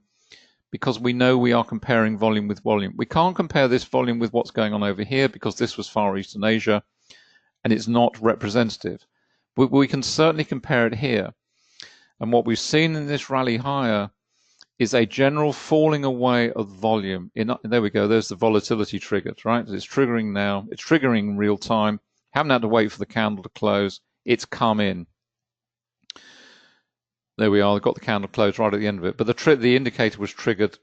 because we know we are comparing volume with volume. We can't compare this volume with what's going on over here because this was Far Eastern Asia and it's not representative. We can certainly compare it here. And what we've seen in this rally higher is a general falling away of volume. There we go, there's the volatility triggered, right? It's triggering now, it's triggering in real time. Haven't had to wait for the candle to close, it's come in. There we are, I've got the candle closed right at the end of it. But the indicator was triggered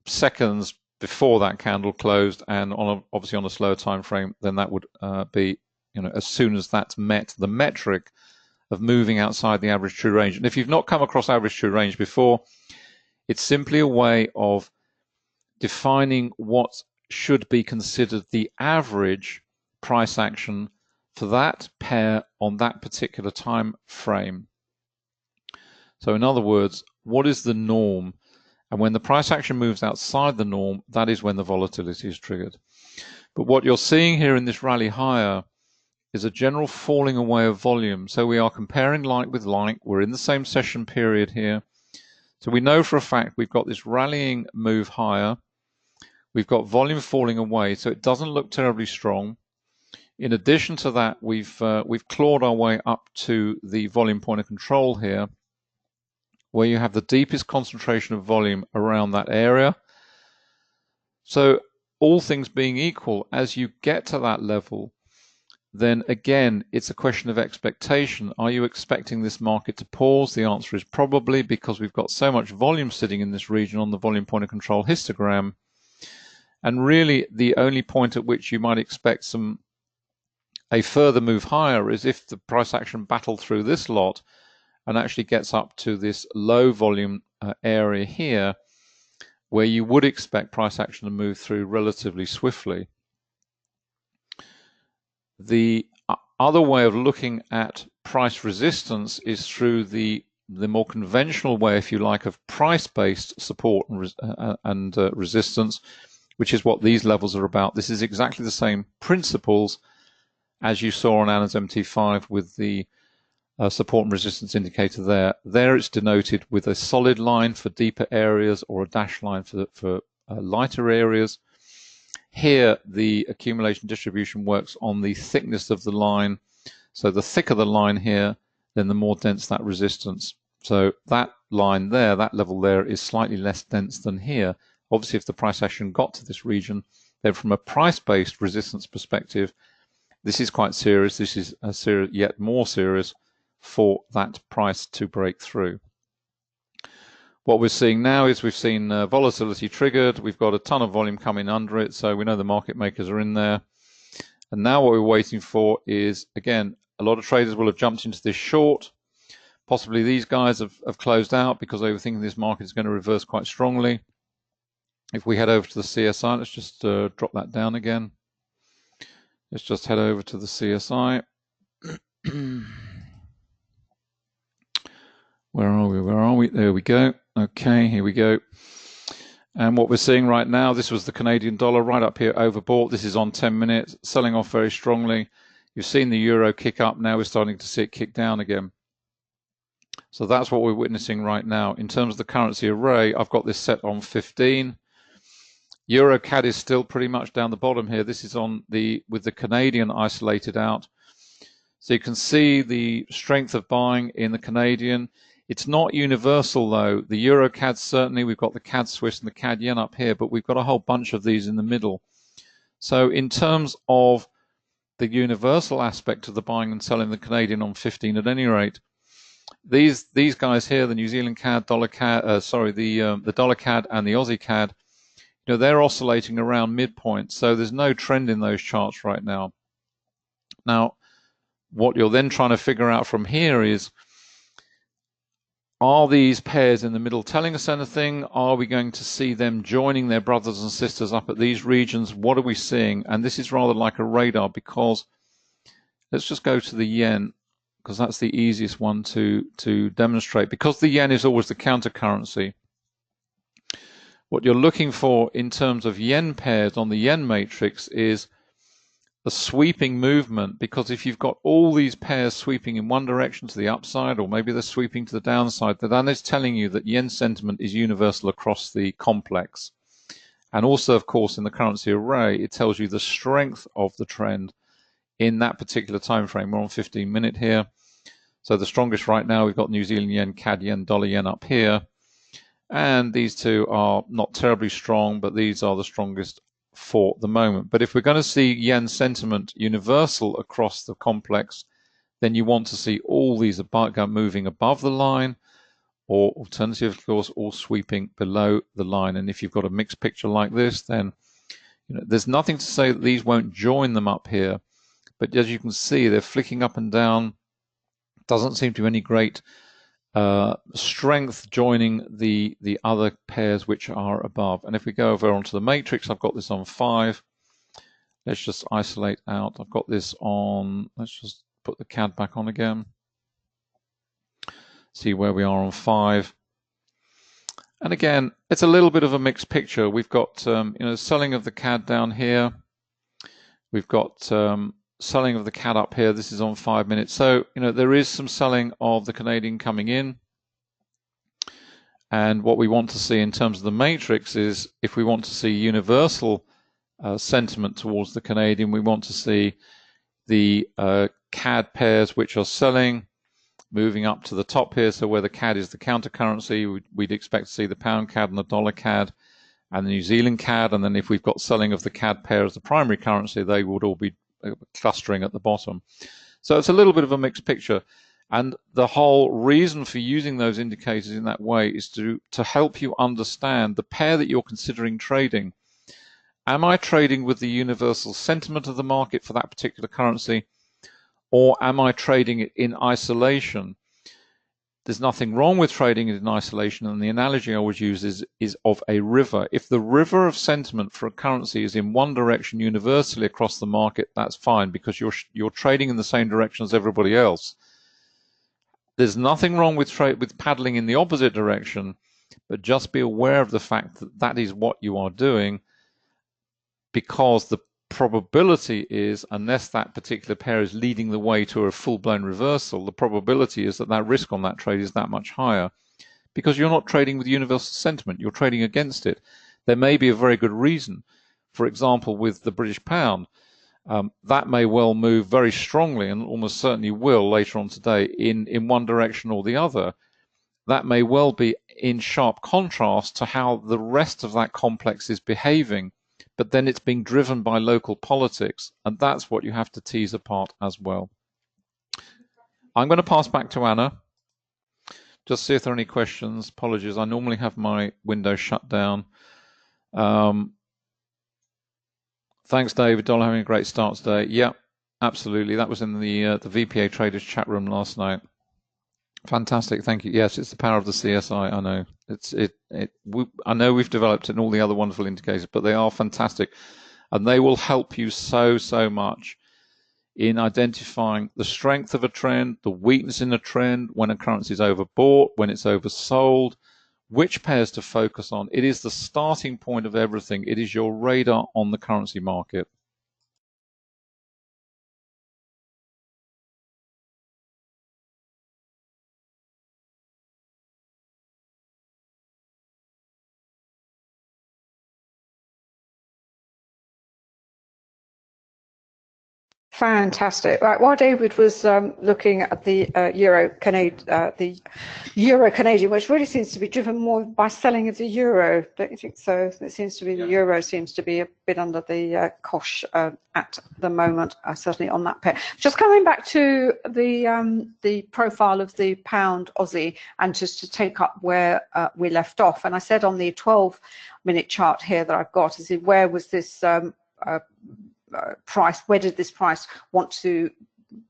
seconds before that candle closed, and obviously on a slower time frame, then that would be, as soon as that's met the metric of moving outside the average true range. And if you've not come across average true range before, it's simply a way of defining what should be considered the average price action for that pair on that particular time frame. So in other words, what is the norm? And when the price action moves outside the norm, that is when the volatility is triggered. But what you're seeing here in this rally higher is a general falling away of volume. So we are comparing like with like. We're in the same session period here. So we know for a fact we've got this rallying move higher. We've got volume falling away, so it doesn't look terribly strong. In addition to that, we've clawed our way up to the volume point of control here, where you have the deepest concentration of volume around that area. So all things being equal, as you get to that level, then again, it's a question of expectation. Are you expecting this market to pause? The answer is probably, because we've got so much volume sitting in this region on the volume point of control histogram. And really, the only point at which you might expect a further move higher is if the price action battled through this lot and actually gets up to this low volume area here, where you would expect price action to move through relatively swiftly. The other way of looking at price resistance is through the more conventional way, if you like, of price-based support and resistance, which is what these levels are about. This is exactly the same principles as you saw on Anna's MT5 with the support and resistance indicator there. There it's denoted with a solid line for deeper areas or a dashed line for lighter areas. Here the accumulation distribution works on the thickness of the line. So the thicker the line here, then the more dense that resistance. So that line there, that level there, is slightly less dense than here. Obviously, if the price action got to this region, then from a price-based resistance perspective, this is quite serious. This is yet more serious for that price to break through. What we're seeing now is we've seen volatility triggered. We've got a ton of volume coming under it, so we know the market makers are in there. And now what we're waiting for is, again, a lot of traders will have jumped into this short. Possibly these guys have closed out because they were thinking this market is going to reverse quite strongly. If we head over to the CSI, let's just drop that down again. Let's just head over to the CSI. Where are we? Where are we? There we go. Okay, here we go. And what we're seeing right now, this was the Canadian dollar right up here, overbought. This is on 10 minutes, selling off very strongly. You've seen the euro kick up. Now we're starting to see it kick down again. So that's what we're witnessing right now. In terms of the currency array, I've got this set on 15. Euro CAD is still pretty much down the bottom here. This is on with the Canadian isolated out. So you can see the strength of buying in the Canadian. It's not universal though. The Euro CAD certainly, we've got the CAD Swiss and the CAD Yen up here, but we've got a whole bunch of these in the middle. So in terms of the universal aspect of the buying and selling the Canadian on 15 at any rate, these guys here, the New Zealand CAD, dollar CAD, the dollar CAD and the Aussie CAD, you know, they're oscillating around midpoint. So there's no trend in those charts right now. Now, what you're then trying to figure out from here is, are these pairs in the middle telling us anything? Are we going to see them joining their brothers and sisters up at these regions? What are we seeing? And this is rather like a radar, because let's just go to the yen, because that's the easiest one to demonstrate. Because the yen is always the counter currency, what you're looking for in terms of yen pairs on the yen matrix is a sweeping movement, because if you've got all these pairs sweeping in one direction to the upside, or maybe they're sweeping to the downside, then it's telling you that yen sentiment is universal across the complex. And also, of course, in the currency array, it tells you the strength of the trend in that particular time frame. We're on 15-minute here. So the strongest right now, we've got New Zealand yen, CAD yen, dollar yen up here. And these two are not terribly strong, but these are the strongest for the moment. But if we're going to see yen sentiment universal across the complex, then you want to see all these moving above the line, or alternatively, of course, all sweeping below the line. And if you've got a mixed picture like this, then there's nothing to say that these won't join them up here. But as you can see, they're flicking up and down. Doesn't seem to be any great strength joining the other pairs which are above. And if we go over onto the matrix, I've got this on 5. Let's just isolate out. I've got this on, let's just put the CAD back on again. See where we are on 5. And again, it's a little bit of a mixed picture. We've got selling of the CAD down here. We've got selling of the CAD up here. This is on 5 minutes. So, there is some selling of the Canadian coming in. And what we want to see in terms of the matrix is, if we want to see universal sentiment towards the Canadian, we want to see the CAD pairs which are selling moving up to the top here. So where the CAD is the counter currency, we'd expect to see the pound CAD and the dollar CAD and the New Zealand CAD. And then if we've got selling of the CAD pair as the primary currency, they would all be clustering at the bottom. So it's a little bit of a mixed picture, and the whole reason for using those indicators in that way is to help you understand the pair that you're considering trading. Am I trading with the universal sentiment of the market for that particular currency, or am I trading it in isolation? There's nothing wrong with trading it in isolation, and the analogy I always use is of a river. If the river of sentiment for a currency is in one direction universally across the market, that's fine, because you're trading in the same direction as everybody else. There's nothing wrong with paddling in the opposite direction, but just be aware of the fact that that is what you are doing, because the probability is, unless that particular pair is leading the way to a full-blown reversal, the probability is that that risk on that trade is that much higher, because you're not trading with universal sentiment, you're trading against it. There may be a very good reason. For example, with the British pound, that may well move very strongly, and almost certainly will later on today, in one direction or the other. That may well be in sharp contrast to how the rest of that complex is behaving, but then it's being driven by local politics, and that's what you have to tease apart as well. I'm going to pass back to Anna. Just see if there are any questions. Apologies, I normally have my window shut down. Thanks, David. Dollar having a great start today. Yeah, absolutely. That was in the VPA Traders chat room last night. Fantastic, thank you. Yes, it's the power of the CSI. I know I know we've developed it and all the other wonderful indicators, but they are fantastic, and they will help you so much in identifying the strength of a trend, the weakness in a trend, when a currency is overbought, when it's oversold, which pairs to focus on. It is the starting point of everything. It is your radar on the currency market. Fantastic. Right, while David was looking at the Euro Canadian, which really seems to be driven more by selling of the euro, don't you think so? It seems to be the euro seems to be a bit under the cosh at the moment, certainly on that pair. Just coming back to the profile of the pound Aussie, and just to take up where we left off. And I said on the 12-minute chart here that I've got, is where was this price, where did this price want to,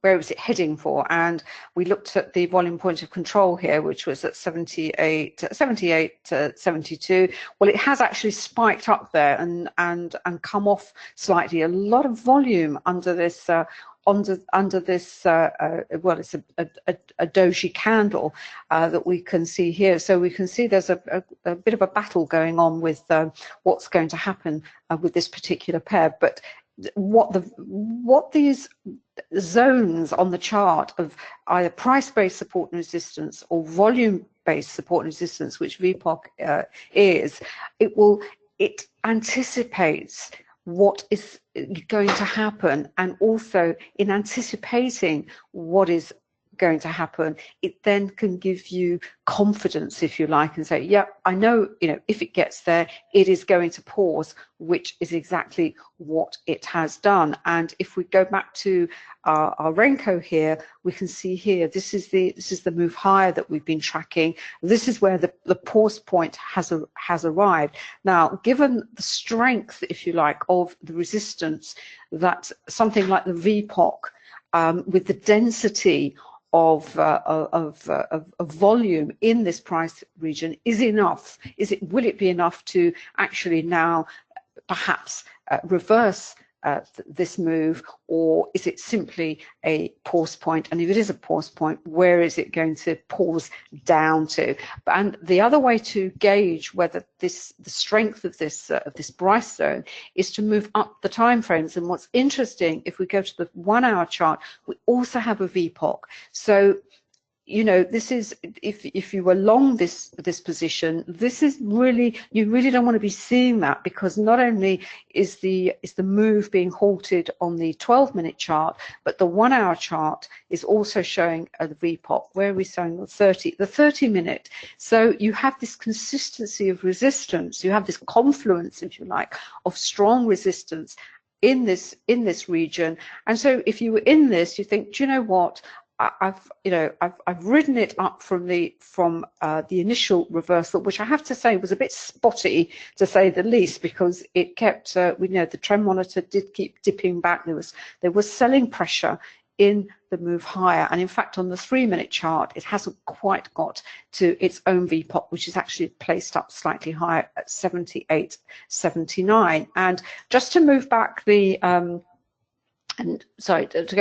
where was it heading for? And we looked at the volume point of control here, which was at 78 to 72. Well, it has actually spiked up there and come off slightly. A lot of volume under this under this well, it's a doji candle that we can see here. So we can see there's a bit of a battle going on with what's going to happen with this particular pair. But what these zones on the chart of either price-based support and resistance or volume-based support and resistance, which V-POC is, it anticipates what is going to happen, and also in anticipating what is going to happen, it then can give you confidence, if you like, and say, yeah, I know, if it gets there, it is going to pause, which is exactly what it has done. And if we go back to our Renko here, we can see here, this is the move higher that we've been tracking. This is where the pause point has arrived. Now, given the strength, if you like, of the resistance, that something like the V-POC with the density of volume in this price region is enough. Will it be enough to actually now perhaps reverse this move, or is it simply a pause point? And if it is a pause point, where is it going to pause down to? And the other way to gauge whether the strength of this price zone is to move up the time frames. And what's interesting, if we go to the 1 hour chart, we also have a V-POC. So this is, if you were long this position, this is really, you really don't want to be seeing that, because not only is the move being halted on the 12-minute chart, but the 1 hour chart is also showing the V-POC. Where are we showing the 30-minute? So you have this consistency of resistance, you have this confluence, if you like, of strong resistance in this region. And so if you were in this, you think, do you know what? I've ridden it up from the initial reversal, which I have to say was a bit spotty, to say the least, because it kept the trend monitor did keep dipping back. There was selling pressure in the move higher, and in fact on the 3-minute chart it hasn't quite got to its own V-POC, which is actually placed up slightly higher at 78.79. And just to move back to go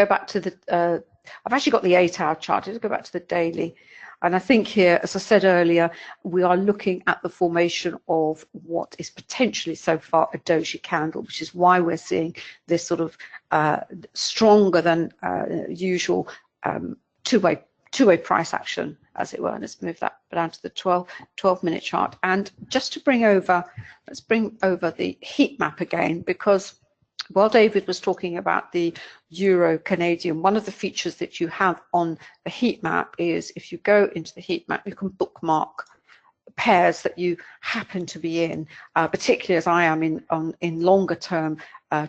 back to the I've actually got the 8-hour chart. Let's go back to the daily. And I think here, as I said earlier, we are looking at the formation of what is potentially so far a doji candle, which is why we're seeing this sort of stronger than usual two-way price action, as it were. Let's move that down to the 12-minute chart. And just to bring over, let's bring over the heat map again, because while David was talking about the Euro Canadian, one of the features that you have on the heat map is if you go into the heat map, you can bookmark pairs that you happen to be in, particularly as I am in longer term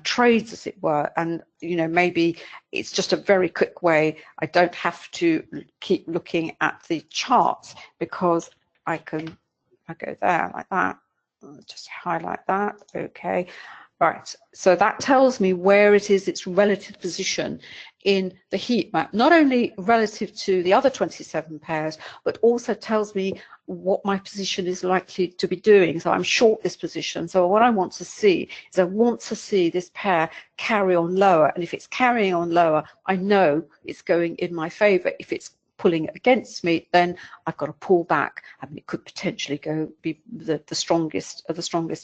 trades, as it were. And maybe it's just a very quick way. I don't have to keep looking at the charts, because I go there like that. I'll just highlight that. Okay. Right, so that tells me where it is, its relative position in the heat map, not only relative to the other 27 pairs, but also tells me what my position is likely to be doing. So I'm short this position. So what I want to see is I want to see this pair carry on lower. And if it's carrying on lower, I know it's going in my favor. If it's pulling against me, then I've got to pull back. I mean, it could potentially be the strongest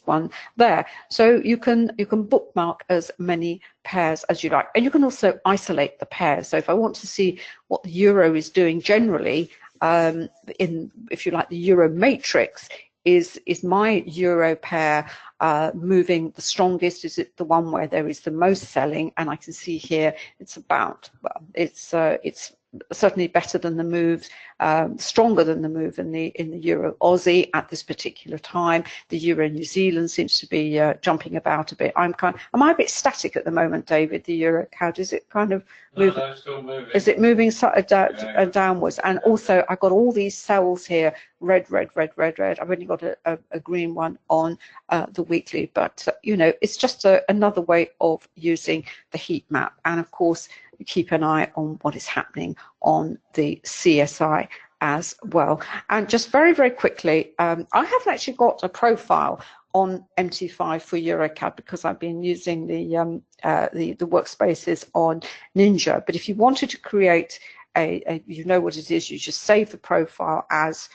one there. So you can bookmark as many pairs as you like, and you can also isolate the pairs. So if I want to see what the euro is doing generally, if you like, the euro matrix, is my euro pair moving the strongest? Is it the one where there is the most selling? And I can see here it's about, well, it's certainly better than the move, stronger than the move in the Euro Aussie at this particular time. The Euro New Zealand seems to be jumping about a bit. Am I a bit static at the moment, David? The Euro CAD, is it kind of moving? No, still moving. Is it moving downwards? And also I've got all these cells here, red. I've only got a green one on the weekly, but it's just another way of using the heat map. And of course, keep an eye on what is happening on the CSI as well. And just very, very quickly, I haven't actually got a profile on MT5 for EuroCAD because I've been using the workspaces on Ninja. But if you wanted to create you know what it is, you just save the profile as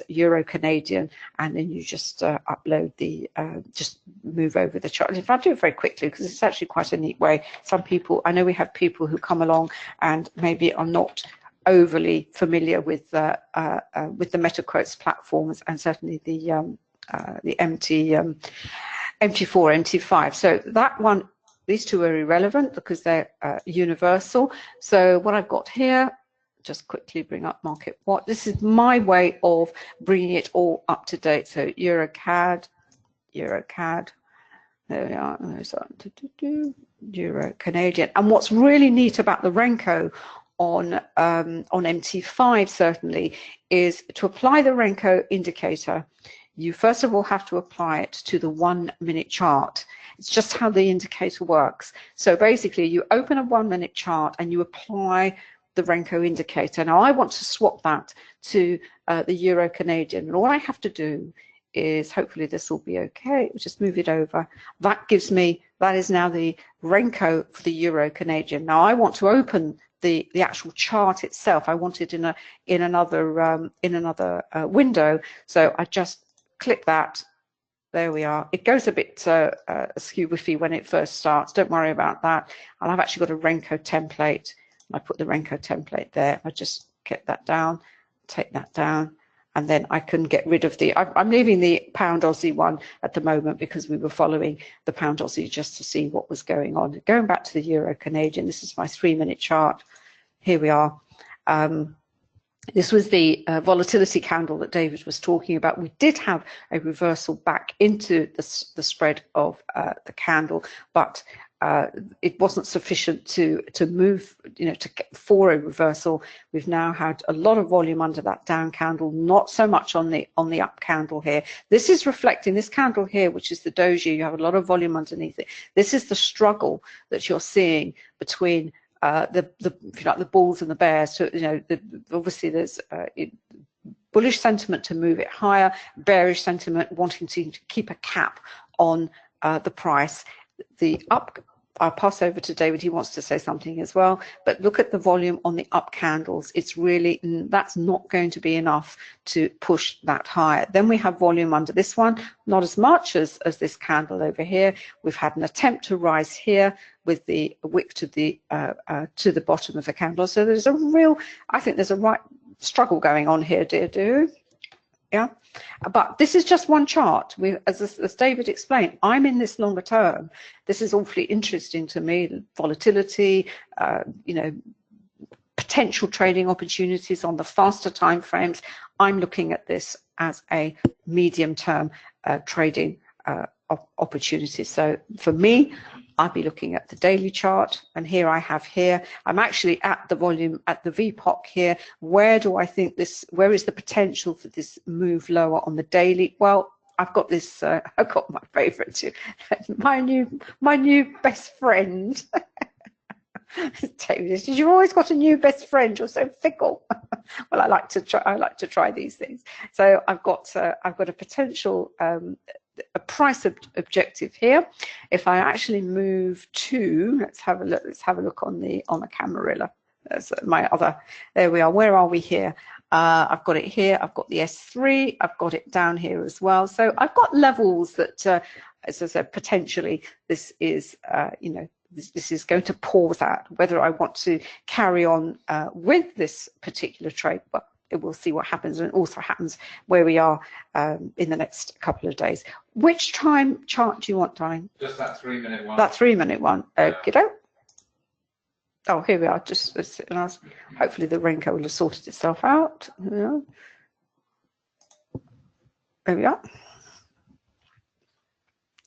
Euro Canadian, and then you just upload the just move over the chart. If I do it very quickly, because it's actually quite a neat way. Some people, I know we have people who come along and maybe are not overly familiar with the MetaQuotes platforms, and certainly the MT4, MT5. So that one, these two are irrelevant because they're universal. So what I've got here, just quickly bring up market watch. This is my way of bringing it all up to date. So EuroCAD, there we are. Euro Canadian. And what's really neat about the Renko on MT5 certainly is to apply the Renko indicator. You first of all have to apply it to the 1 minute chart. It's just how the indicator works. So basically you open a 1 minute chart and you apply the Renko indicator. Now I want to swap that to the Euro Canadian, and all I have to do is, hopefully this will be okay, just move it over. That gives me, that is now the Renko for the Euro Canadian. Now I want to open the actual chart itself. I want it in another window, so I just click that. There we are. It goes a bit skew-whiffy when it first starts. Don't worry about that. I've actually got a Renko template. I put the Renko template there. I just get that down, take that down, and then I can get rid of the, I'm leaving the pound Aussie one at the moment because we were following the pound Aussie just to see what was going on. Going back to the Euro Canadian, this is my 3 minute chart. Here we are. This was the volatility candle that David was talking about. We did have a reversal back into the spread of the candle, but it wasn't sufficient to move, for a reversal. We've now had a lot of volume under that down candle, not so much on the up candle here. This is reflecting this candle here, which is the doji. You have a lot of volume underneath it. This is the struggle that you're seeing between the bulls and the bears. So obviously there's bullish sentiment to move it higher, bearish sentiment wanting to keep a cap on the price. The up I'll pass over to David. He wants to say something as well. But look at the volume on the up candles. It's really, that's not going to be enough to push that higher. Then we have volume under this one, not as much as this candle over here. We've had an attempt to rise here with the wick to the bottom of the candle. So there's a real, I think there's a right struggle going on here, dear. Yeah, but this is just one chart. As David explained, I'm in this longer term. This is awfully interesting to me. Volatility, you know, potential trading opportunities on the faster time frames. I'm looking at this as a medium-term trading opportunity. So for me, I'd be looking at the daily chart, and here I have I'm actually at the volume at the V-POC here. Where do I think this, where is the potential for this move lower on the daily? Well, I've got this, I've got my favorite, my new best friend. David, did you always got a new best friend? You're so fickle. Well, I like to try these things. So I've got a potential a price objective here. If I actually move to, let's have a look on the Camarilla. That's my other, there we are. Where are we here? I've got it here. I've got the S3. I've got it down here as well. So I've got levels that, as I said, potentially this is, you know, this is going to pause at whether I want to carry on with this particular trade. But we'll see what happens, and it also happens where we are in the next couple of days. Which time chart do you want, darling? Just that 3-minute one. That 3-minute one. Okay. Oh, here we are. Just hopefully the raincoat will have sorted itself out. Yeah. There we are.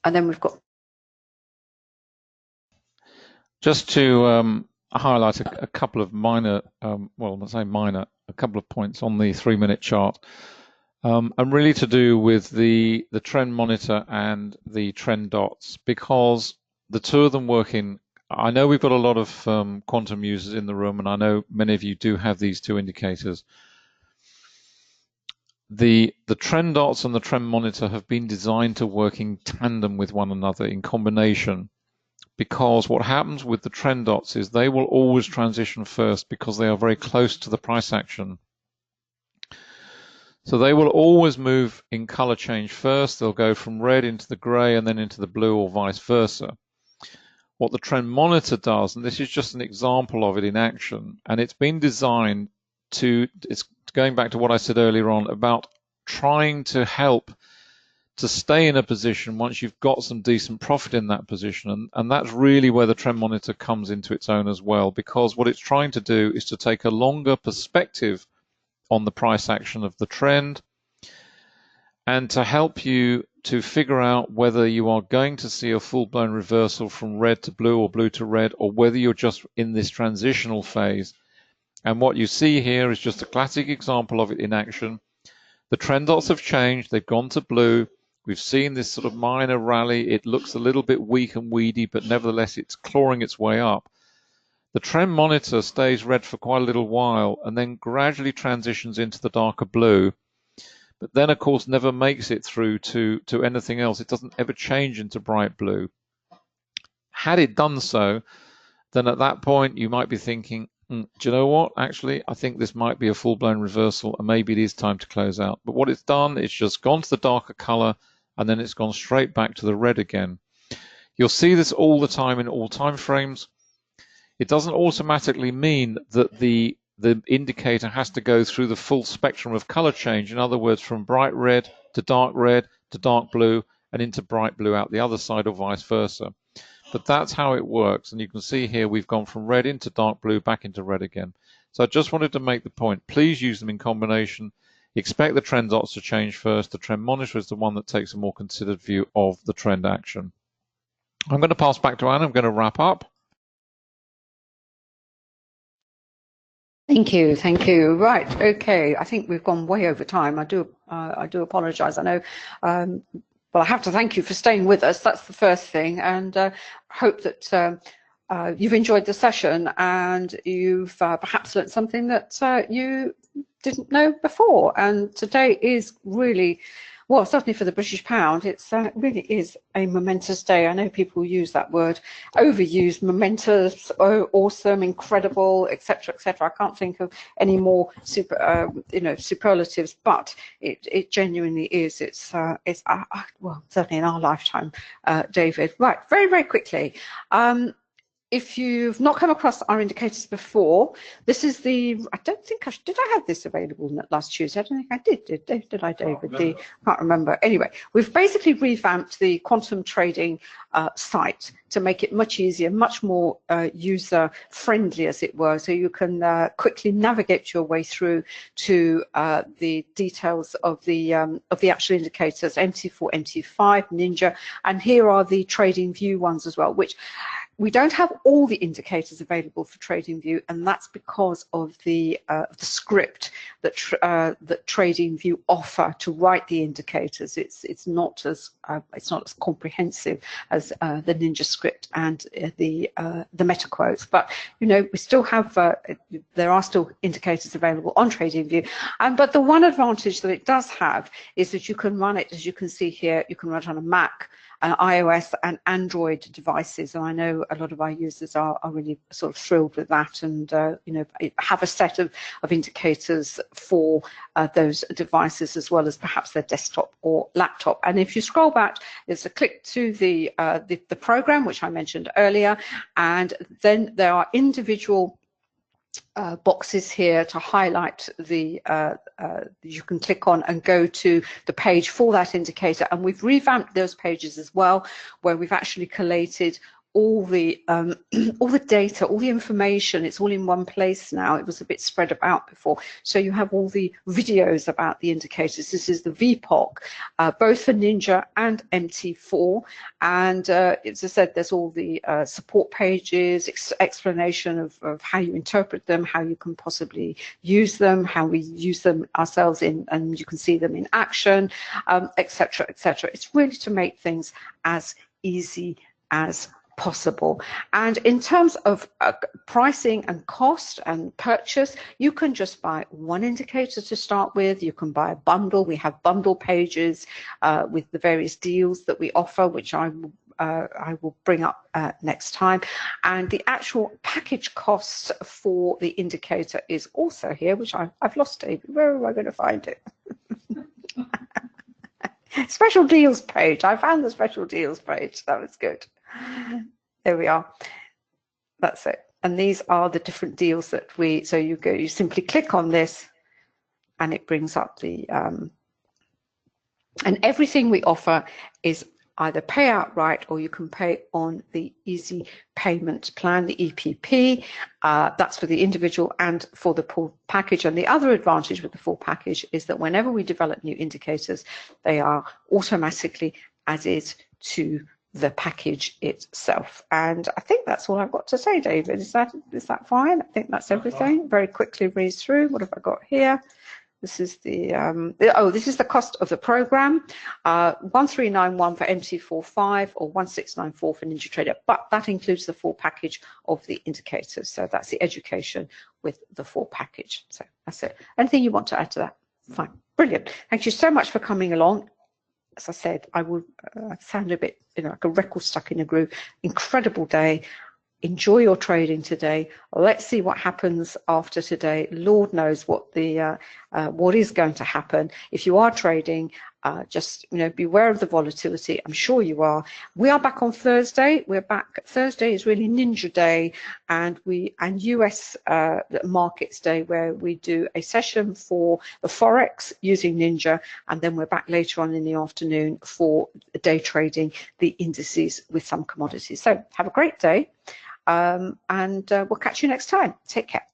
And then we've got. Just to highlight a couple of minor, well, let's say minor, a couple of points on the 3-minute chart, and really to do with the trend monitor and the trend dots, because the two of them working. I know we've got a lot of quantum users in the room, and I know many of you do have these two indicators. The trend dots and the trend monitor have been designed to work in tandem with one another, in combination. Because what happens with the trend dots is they will always transition first because they are very close to the price action. So they will always move in color change first. They'll go from red into the gray and then into the blue, or vice versa. What the trend monitor does, and this is just an example of it in action, and it's been designed to, it's going back to what I said earlier on about trying to help to stay in a position once you've got some decent profit in that position. And that's really where the trend monitor comes into its own as well, because what it's trying to do is to take a longer perspective on the price action of the trend and to help you to figure out whether you are going to see a full-blown reversal from red to blue or blue to red, or whether you're just in this transitional phase. And what you see here is just a classic example of it in action. The trend dots have changed. They've gone to blue. We've seen this sort of minor rally. It looks a little bit weak and weedy, but nevertheless, it's clawing its way up. The trend monitor stays red for quite a little while and then gradually transitions into the darker blue, but then, of course, never makes it through to anything else. It doesn't ever change into bright blue. Had it done so, then at that point, you might be thinking, do you know what? Actually, I think this might be a full-blown reversal, and maybe it is time to close out. But what it's done, it's just gone to the darker color, and then it's gone straight back to the red again. You'll see this all the time in all time frames. It doesn't automatically mean that the indicator has to go through the full spectrum of color change. In other words, from bright red to dark blue, and into bright blue out the other side, or vice versa. But that's how it works. And you can see here we've gone from red into dark blue, back into red again. So I just wanted to make the point. Please use them in combination. Expect the trend dots to change first. The trend monitor is the one that takes a more considered view of the trend action. I'm going to pass back to Anna. I'm going to wrap up. Thank you. Right, okay. I think we've gone way over time. I do apologise. I know. Well, I have to thank you for staying with us. That's the first thing, and hope that you've enjoyed the session and you've perhaps learned something that you didn't know before. And today is really, Well, certainly for the British pound, it really is a momentous day. I know people use that word, overused, momentous, oh, awesome, incredible, etc., etc. I can't think of any more superlatives, but it genuinely is. It's well, certainly in our lifetime, David. Right, very, very quickly. If you've not come across our indicators before, this is I don't think did I have this available last Tuesday? I don't think I did. Did I, David? I can't remember. Anyway, we've basically revamped the quantum trading site to make it much easier, much more user friendly, as it were. So you can quickly navigate your way through to the details of the actual indicators, MT4, MT5, Ninja, and here are the trading view ones as well, which we don't have all the indicators available for TradingView, and that's because of the script that TradingView offer to write the indicators. It's not as comprehensive as the Ninja script and the meta quotes, but you know, we still have there are still indicators available on TradingView. But the one advantage that it does have is that you can run it, as you can see here, you can run it on a Mac, iOS and Android devices, and I know a lot of our users are really sort of thrilled with that, and you know, have a set of indicators for those devices as well as perhaps their desktop or laptop. And if you scroll back, there's a click to the program which I mentioned earlier, and then there are individual boxes here to highlight you can click on and go to the page for that indicator, and we've revamped those pages as well, where we've actually collated all the data, all the information. It's all in one place now. It was a bit spread about before. So you have all the videos about the indicators. This is the V-POC, both for Ninja and MT4. And as I said, there's all the support pages, explanation of how you interpret them, how you can possibly use them, how we use them ourselves and you can see them in action, etc., etc. It's really to make things as easy as possible. And in terms of pricing and cost and purchase, you can just buy one indicator to start with. You can buy a bundle. We have bundle pages with the various deals that we offer, which I will bring up next time. And the actual package cost for the indicator is also here, which I've lost, David. Where am I going to find it? Special deals page. I found the special deals page. That was good. There we are. That's it. And these are the different deals that so you simply click on this and it brings up the and everything we offer is either pay outright or you can pay on the easy payment plan, the EPP. That's for the individual and for the full package. And the other advantage with the full package is that whenever we develop new indicators, they are automatically added to the package itself. And I think that's all I've got to say, David. Is that fine? I think that's everything. Very quickly read through. What have I got here? This is this is the cost of the program, 1391 for MT45 or 1694 for NinjaTrader, but that includes the full package of the indicators. So that's the education with the full package. So that's it. Anything you want to add to that? Fine. Brilliant. Thank you so much for coming along. As I said, I will sound a bit, like a record stuck in a groove. Incredible day. Enjoy your trading today. Let's see what happens after today. Lord knows what is going to happen. If you are trading, just beware of the volatility. I'm sure you are. We are back on Thursday. We're back. Thursday is really Ninja Day, and US Markets Day, where we do a session for the forex using Ninja, and then we're back later on in the afternoon for day trading the indices with some commodities. So have a great day. And we'll catch you next time. Take care.